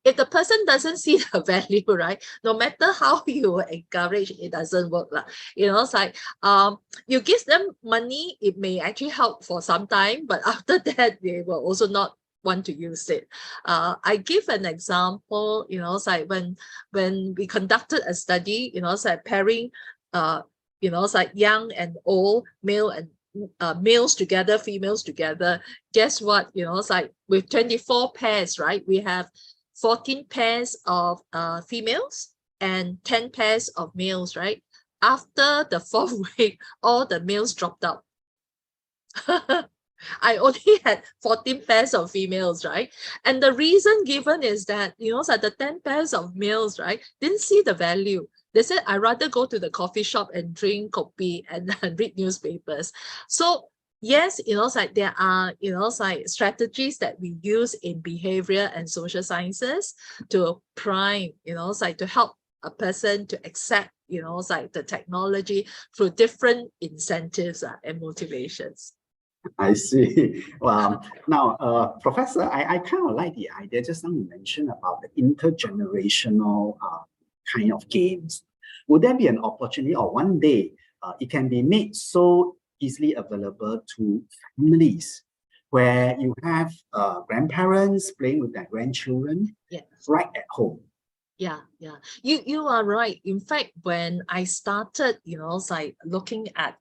If the person doesn't see the value, right, no matter how you encourage, it doesn't work. It's like you give them money, it may actually help for some time, but after that they will also not want to use it. I give an example. It's like when we conducted a study, it's like pairing it's like young and old, male and males together, females together. Guess what? It's like with 24 pairs, right? We have 14 pairs of females and 10 pairs of males, right? After the 4th week, all the males dropped out. I only had 14 pairs of females, right? And the reason given is that, like the 10 pairs of males, right, didn't see the value. They said, I'd rather go to the coffee shop and drink coffee and read newspapers. So yes, like there are, like strategies that we use in behavior and social sciences to prime, like to help a person to accept, like the technology through different incentives and motivations. I see. Now, Professor, I kind of like the idea just now you mentioned about the intergenerational kind of games. Would there be an opportunity, or one day it can be made so easily available to families, where you have grandparents playing with their grandchildren right at home? Yeah. You are right. In fact, when I started, like looking at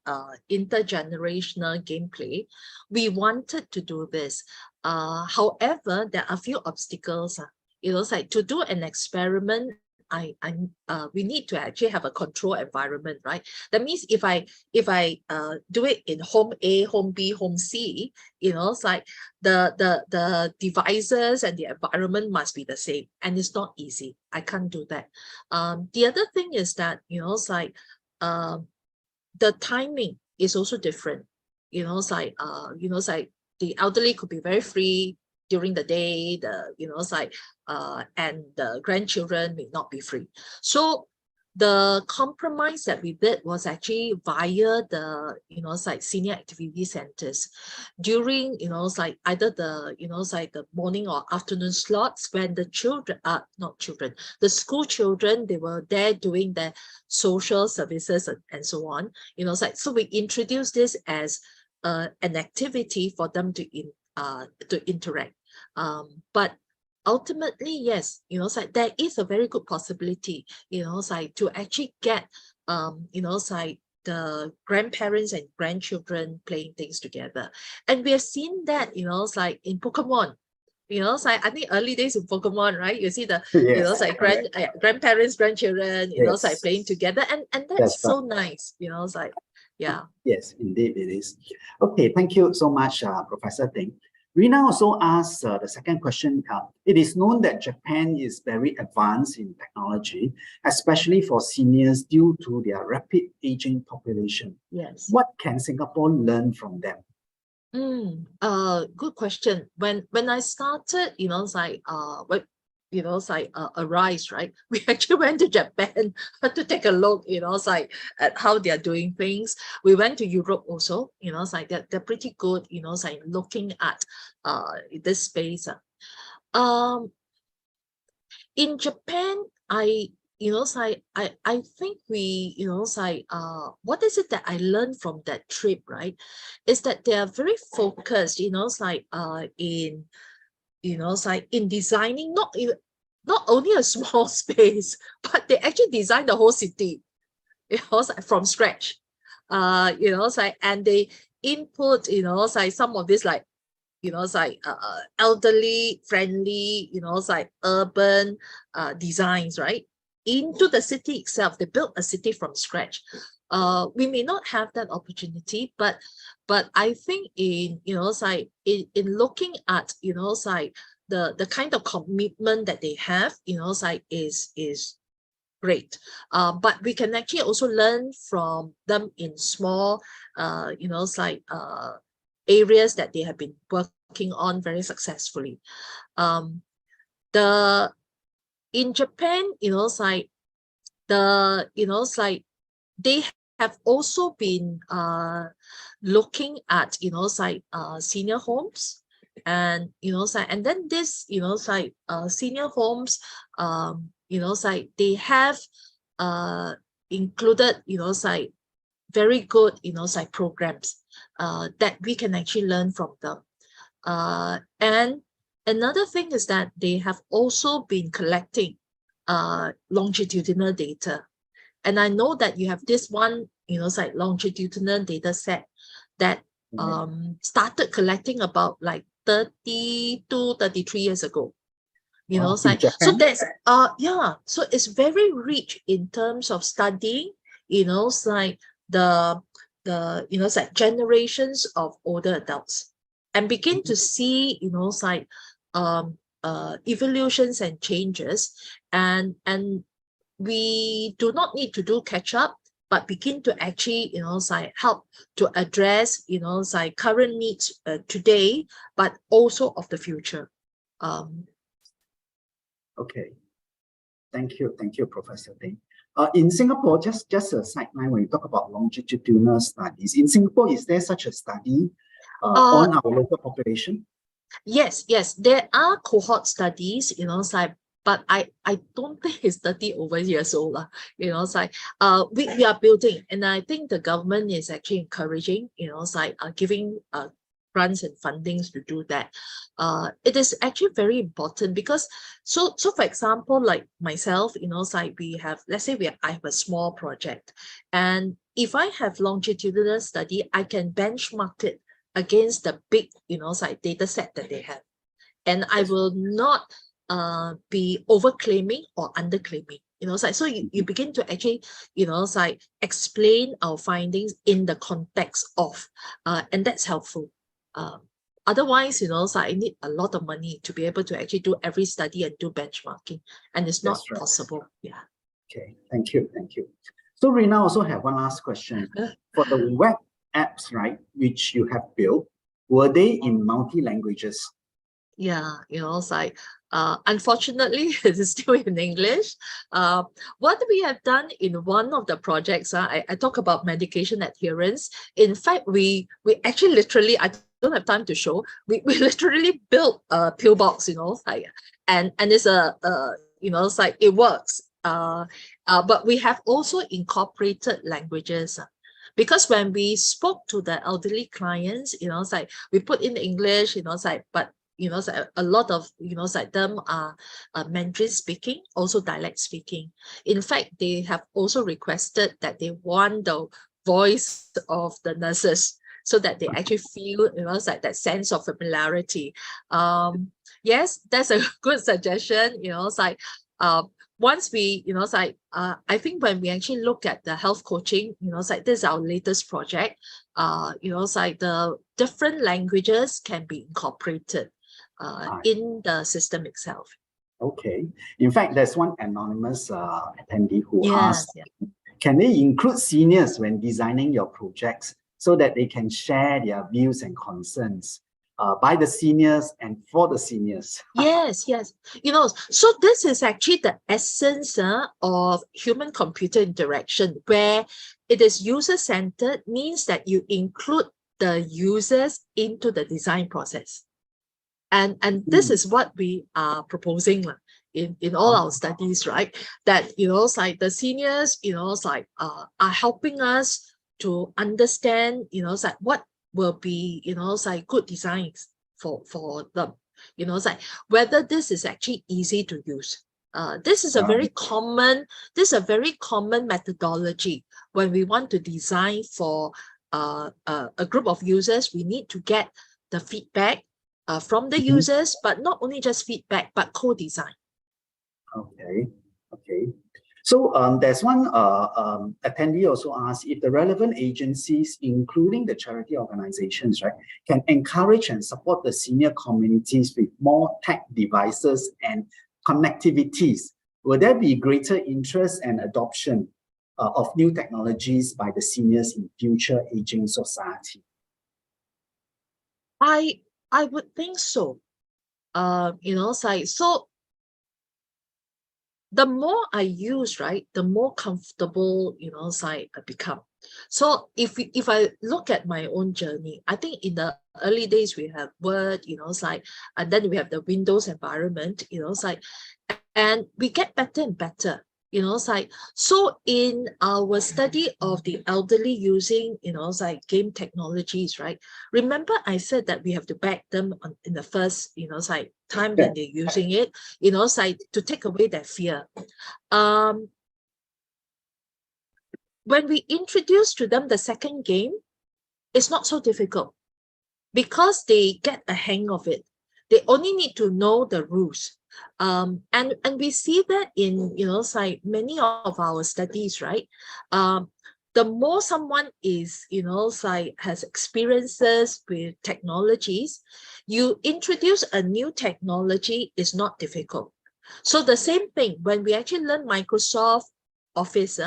intergenerational gameplay, we wanted to do this. However, there are a few obstacles. Like to do an experiment, we need to actually have a control environment, right? That means if I do it in home A, home B, home C, it's like the devices and the environment must be the same, and it's not easy. I can't do that. The other thing is that it's like the timing is also different. It's like it's like the elderly could be very free during the day, it's like and the grandchildren may not be free. So the compromise that we did was actually via the, it's like senior activity centers during, it's like either the, it's like the morning or afternoon slots when the children, the school children, they were there doing their social services and so on, it's like, so we introduced this as an activity for them to interact. But ultimately, yes, it's like there is a very good possibility, it's like to actually get, it's like the grandparents and grandchildren playing things together. And we have seen that, it's like in Pokemon, it's like, I think early days in Pokemon, right? You see the, Yes, it's like grandparents, grandchildren, it's like Yes. playing together. And That's that's so nice, it's like, yeah. Yes, indeed it is. Okay, thank you so much, Professor Ding. Rina also asked the second question. It is known that Japan is very advanced in technology, especially for seniors due to their rapid aging population. Yes. What can Singapore learn from them? Good question. When I started, it's like it's like Arise, right? We actually went to Japan to take a look, it's like at how they are doing things. We went to Europe also, it's like they're pretty good, it's like looking at this space. In Japan, it's like I think we, it's like what is it that I learned from that trip, right? Is that they are very focused, it's like in, it's like in designing not only a small space, but they actually design the whole city, it's like from scratch. It's like, and they input, it's like some of this like, it's like elderly friendly, it's like urban designs, right? Into the city itself. They built a city from scratch. We may not have that opportunity, but I think in, it's like in looking at, it's like the kind of commitment that they have, it's like is great. But we can actually also learn from them in small, it's like areas that they have been working on very successfully. In Japan, it's like it's like they have also been looking at, it's like senior homes, and it's like, and then this, it's like senior homes, it's like they have included, it's like very good, it's like programs that we can actually learn from them. And another thing is that they have also been collecting longitudinal data. And I know that you have this one, it's like longitudinal data set that started collecting about like 33 years ago. It's like, so that's so it's very rich in terms of studying, it's like the it's like generations of older adults, and begin to see, it's like evolutions and changes, and we do not need to do catch up, but begin to actually, it's like help to address, it's like current needs today, but also of the future. Okay, thank you, Professor Ding. In Singapore, just a sideline, when you talk about longitudinal studies, in Singapore, is there such a study on our local population? Yes, there are cohort studies, it's like, but I don't think it's 30 over years old. It's like we are building, and I think the government is actually encouraging, it's like giving grants and fundings to do that. It is actually very important because so for example, like myself, it's like we have, let's say I have a small project, and if I have longitudinal study, I can benchmark it against the big, it's like data set that they have, and I will not be overclaiming or underclaiming. It's like, so you begin to actually, it's like explain our findings in the context of, and that's helpful. Otherwise, so I need a lot of money to be able to actually do every study and do benchmarking, and it's not possible. Yeah. Okay, thank you. So Rina also have one last question. For the web apps, right, which you have built, were they in multi-languages? Yeah, it's like Unfortunately, it is still in English. What we have done in one of the projects, I talk about medication adherence. In fact, we actually literally, I don't have time to show, we literally built a pillbox, like, and it's it's like it works. But we have also incorporated languages. Because when we spoke to the elderly clients, it's like we put in English, it's like, but so a lot of like them are Mandarin speaking, also dialect speaking. In fact, they have also requested that they want the voice of the nurses so that they actually feel it's like that sense of familiarity. Yes, that's a good suggestion. It's like once we it's like I think when we actually look at the health coaching, it's like this is our latest project. It's like the different languages can be incorporated in the system itself. Okay. In fact, there's one anonymous attendee who Yes, asked, can they include seniors when designing your projects so that they can share their views and concerns by the seniors and for the seniors? Yes. So this is actually the essence of human-computer interaction, where it is user-centered, means that you include the users into the design process. And this is what we are proposing in all our studies, right? That it's like the seniors, it's like are helping us to understand, it's like what will be, it's like good designs for them. It's like whether this is actually easy to use. This is a very common methodology when we want to design for a group of users. We need to get the feedback from the users, but not only just feedback, but co-design. Okay. So there's one attendee also asked if the relevant agencies, including the charity organizations, right, can encourage and support the senior communities with more tech devices and connectivities. Will there be greater interest and adoption of new technologies by the seniors in future aging society? I would think so. It's like, so the more I use, right, the more comfortable, it's like I become. So if I look at my own journey, I think in the early days we have Word, it's like, and then we have the Windows environment, it's like, and we get better and better. It's like, so in our study of the elderly using, it's like game technologies, right? Remember I said that we have to back them in the first, it's like time that they're using it, it's like to take away that fear. When we introduce to them the second game, it's not so difficult because they get a hang of it. They only need to know the rules. And we see that in it's like many of our studies, right? The more someone is it's like has experiences with technologies, you introduce a new technology is not difficult. So the same thing when we actually learn Microsoft Office,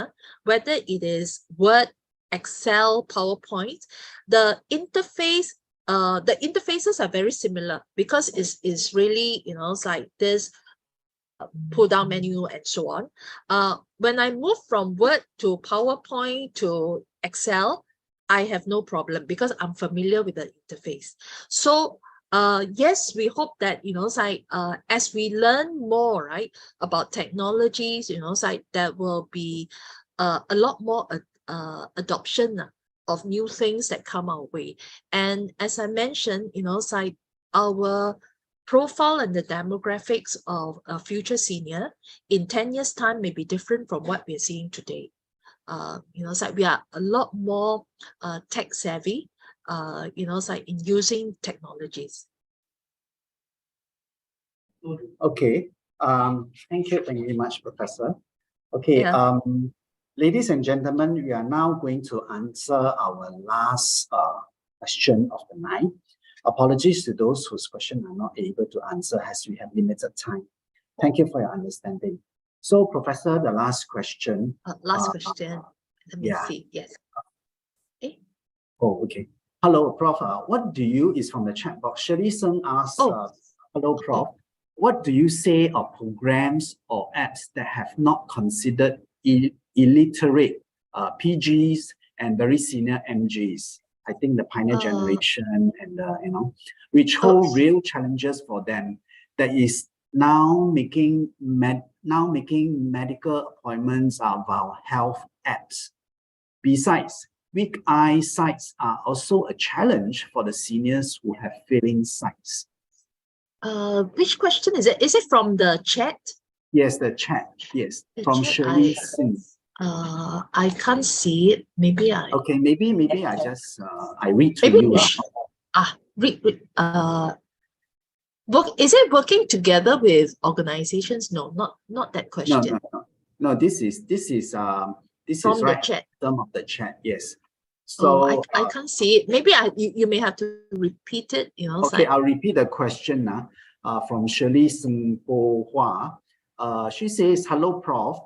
whether it is Word, Excel, PowerPoint, the interfaces are very similar because it's really it's like this pull down menu and so on. When I move from Word to PowerPoint to Excel, I have no problem because I'm familiar with the interface. So yes, we hope that it's like as we learn more, right, about technologies, it's like there will be a lot more adoption of new things that come our way. And as I mentioned, it's like our profile and the demographics of a future senior in 10 years time may be different from what we're seeing today. It's like we are a lot more tech savvy, it's like in using technologies. Okay. Thank you very much, Professor. Okay. Ladies and gentlemen, we are now going to answer our last question of the night. Apologies to those whose question are not able to answer as we have limited time. Thank you for your understanding. So, Professor, the last question. Last question. Let me see. Yes. Okay. Oh, okay. Hello, Prof. What do you is from the chat box. Shirley Seng asks, hello, Prof. what do you say of programs or apps that have not considered illiterate PGs and very senior MGs? I think the pioneer generation and which hold real challenges for them. That is now making medical appointments via health apps. Besides, weak eyesights are also a challenge for the seniors who have failing sights. Which question is it? Is it from the chat? Yes, the chat. Yes, The from chat, Shirley Singh. I can't see it. Maybe I. Okay, maybe I just I read to Maybe you. read. Is it working together with organizations? No, not that question. No. This is From right the chat. Term of the chat. Yes. So I can't see it. Maybe you may have to repeat it. Okay, I'll repeat the question now. From Shirley Singh Hua. She says, "Hello, Prof.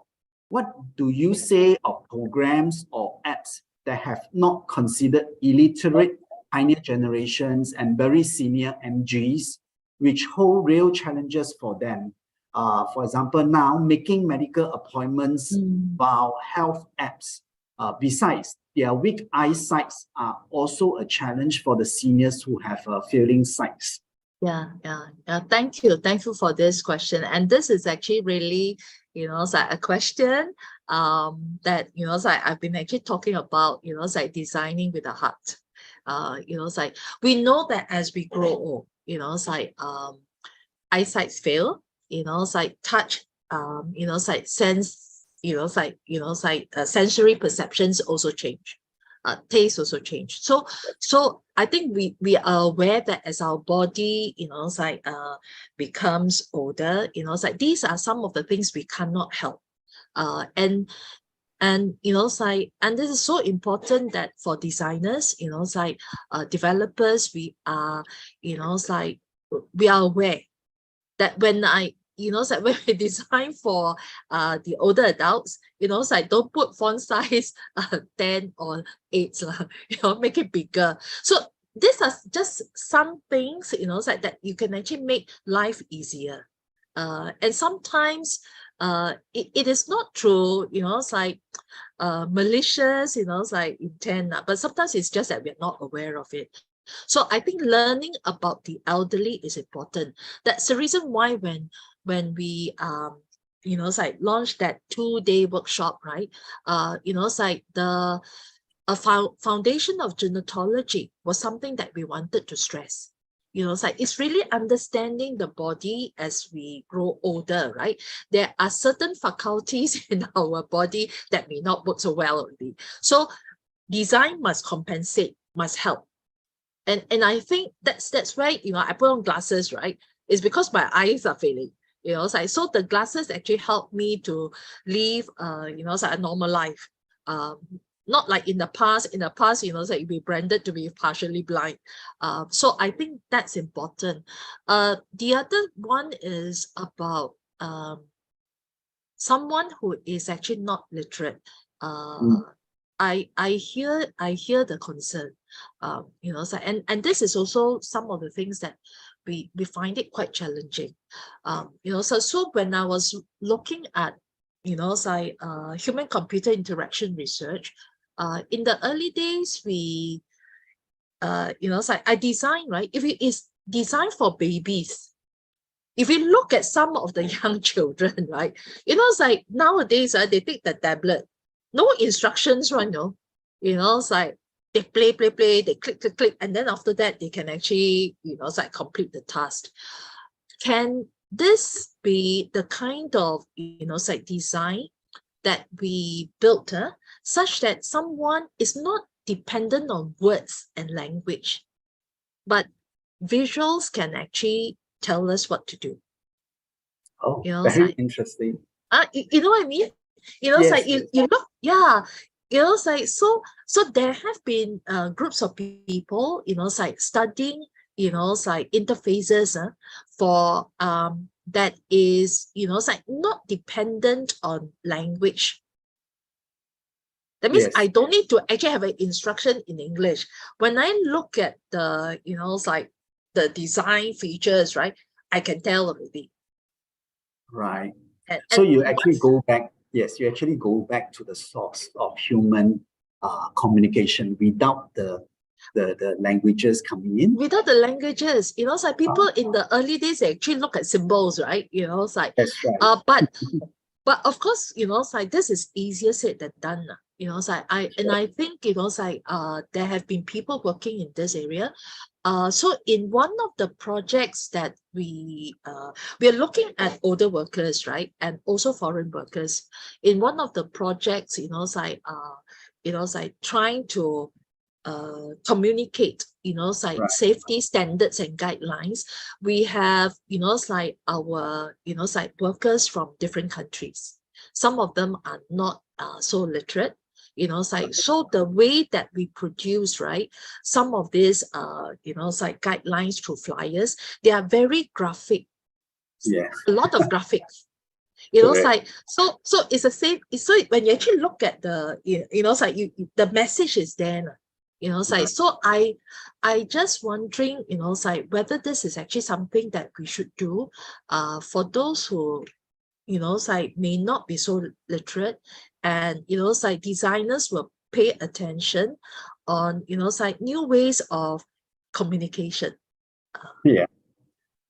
What do you say of programs or apps that have not considered illiterate pioneer generations and very senior MGs, which hold real challenges for them? For example, now making medical appointments via health apps. Besides, their weak eyesights are also a challenge for the seniors who have failing sights." Yeah. Thank you for this question. And this is actually really, a question that I've been actually talking about, designing with a heart. We know that as we grow old, eyesight fail, touch, sense, sensory perceptions also change. Taste also change. So I think we are aware that as our body, becomes older, these are some of the things we cannot help. And this is so important that for designers, developers, we are aware that when when we design for the older adults, don't put font size 10 or 8, make it bigger. So these are just some things, that you can actually make life easier. And sometimes it is not true, malicious, intent, but sometimes it's just that we're not aware of it. So I think learning about the elderly is important. That's the reason why when we launched that 2-day workshop, right? The foundation of genetology was something that we wanted to stress. It's really understanding the body as we grow older, right? There are certain faculties in our body that may not work so well already. So design must compensate, must help. And I think that's why I put on glasses, right? It's because my eyes are failing. So the glasses actually help me to live a normal life. Not like in the past. In the past, you'd be branded to be partially blind. So I think that's important. The other one is about someone who is actually not literate. I hear the concern, and this is also some of the things that we find it quite challenging. So when I was looking at human computer interaction research, in the early days I designed, right? If it is designed for babies, if you look at some of the young children, right, nowadays they take the tablet. No instructions, right? They play, they click, and then after that they can actually, complete the task. Can this be the kind of, design that we built, such that someone is not dependent on words and language, but visuals can actually tell us what to do? Oh, very interesting. You know what I mean? You look, yeah. So there have been groups of people, studying, interfaces for that is, not dependent on language. That means I don't need to actually have an instruction in English. When I look at the, the design features, right, I can tell already. Right. And, So and you actually once- go back, yes, you actually go back to the source of human communication without the languages coming in. without the languages, it's like people in the early days, they actually look at symbols, right? It's like, That's right. but of course, it's like this is easier said than done. It's like I think, it's like there have been people working in this area. So in one of the projects that we are looking at older workers, right, and also foreign workers. In one of the projects, it's like trying to communicate, it's like Right. safety standards and guidelines. We have, it's like our, it's like workers from different countries. Some of them are not so literate. It's like, so the way that we produce, right, some of these, it's like guidelines through flyers, they are very graphic. Yeah. A lot of graphics. It's Correct. like, so it's the same. So when you actually look at the, it's like the message is there. It's like, so I just wondering, it's like whether this is actually something that we should do for those who, it's like may not be so literate, and it's like designers will pay attention on, it's like new ways of communication. Yeah.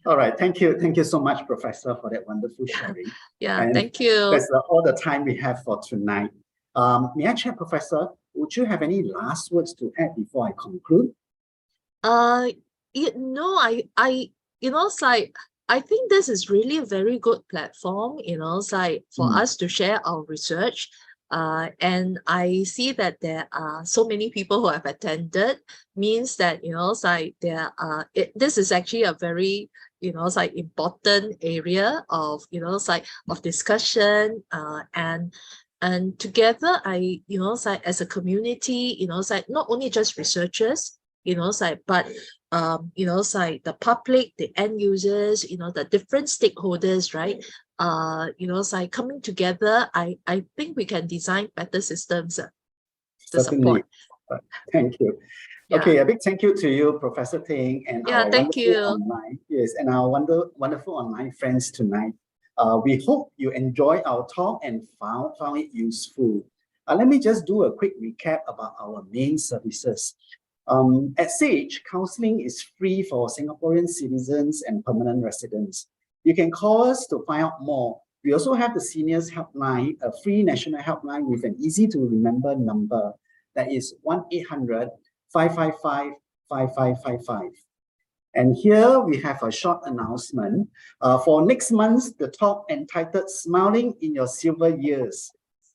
All right. Thank you. Thank you so much, Professor, for that wonderful sharing. Yeah, And thank you. that's all the time we have for tonight. May I check, Professor, would you have any last words to add before I conclude? It's like, I think this is really a very good platform, it's like for us to share our research. And I see that there are so many people who have attended, means that, it's like this is actually a very, it's like important area of, it's like of discussion, and together it's like as a community, it's like not only just researchers, it's like, but it's like the public, the end users, the different stakeholders, right? It's like coming together. I think we can design better systems to Certainly. support. Thank you. Yeah. Okay, a big thank you to you, Professor Ting, and Yeah, our thank wonderful you. online, yes, and our wonderful online friends tonight. We hope you enjoy our talk and found it useful. Let me just do a quick recap about our main services. At Sage, counseling is free for Singaporean citizens and permanent residents. You can call us to find out more. We also have the Seniors Helpline, a free national helpline with an easy to remember number. That is 1-800-555-5555. And here we have a short announcement. For next month, the talk entitled Smiling in Your Silver Years.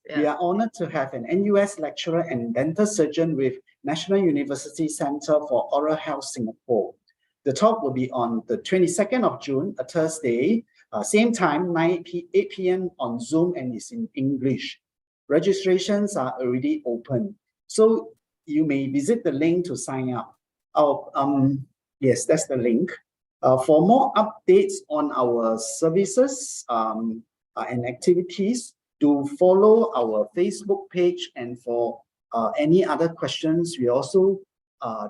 Yeah. We are honored to have an NUS lecturer and dental surgeon with National University Centre for Oral Health Singapore. The talk will be on the 22nd of June, a Thursday, same time, 8 p.m. on Zoom, and it's in English. Registrations are already open, so you may visit the link to sign up. Yes, that's the link. For more updates on our services and activities, do follow our Facebook page, and for any other questions, we also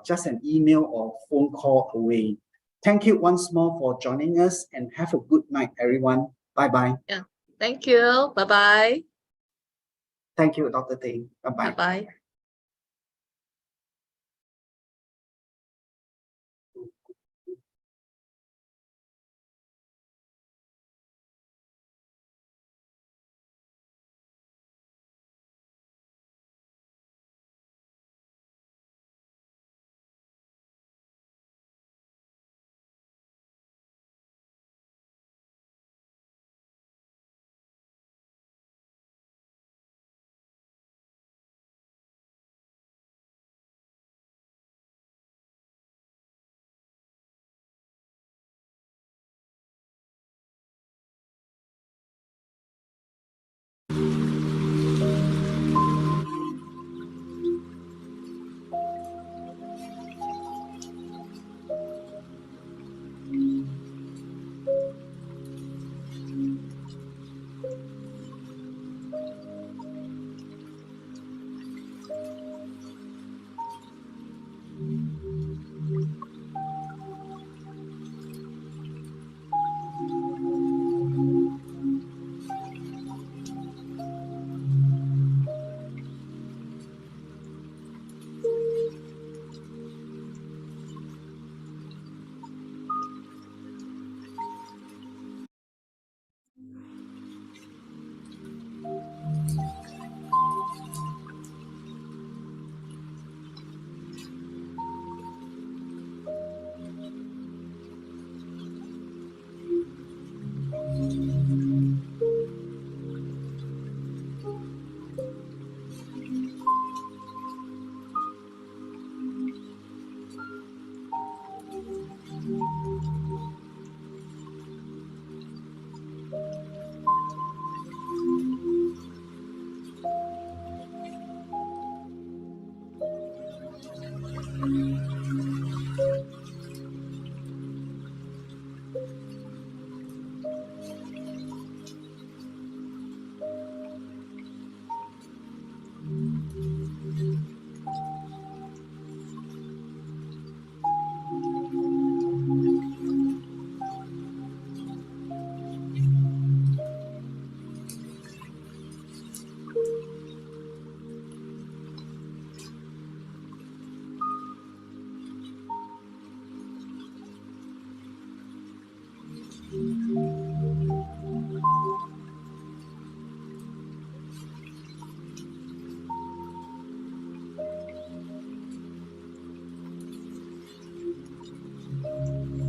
just an email or phone call away. Thank you once more for joining us, and have a good night, everyone. Bye-bye. Yeah. Thank you. Bye-bye. Thank you, Dr. Ting. Bye-bye. Bye-bye.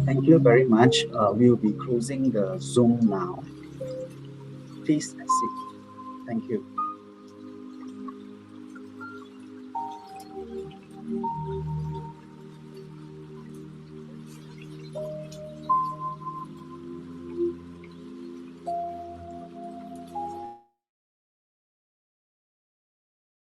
Thank you very much. We'll be closing the Zoom now. Please exit. Thank you.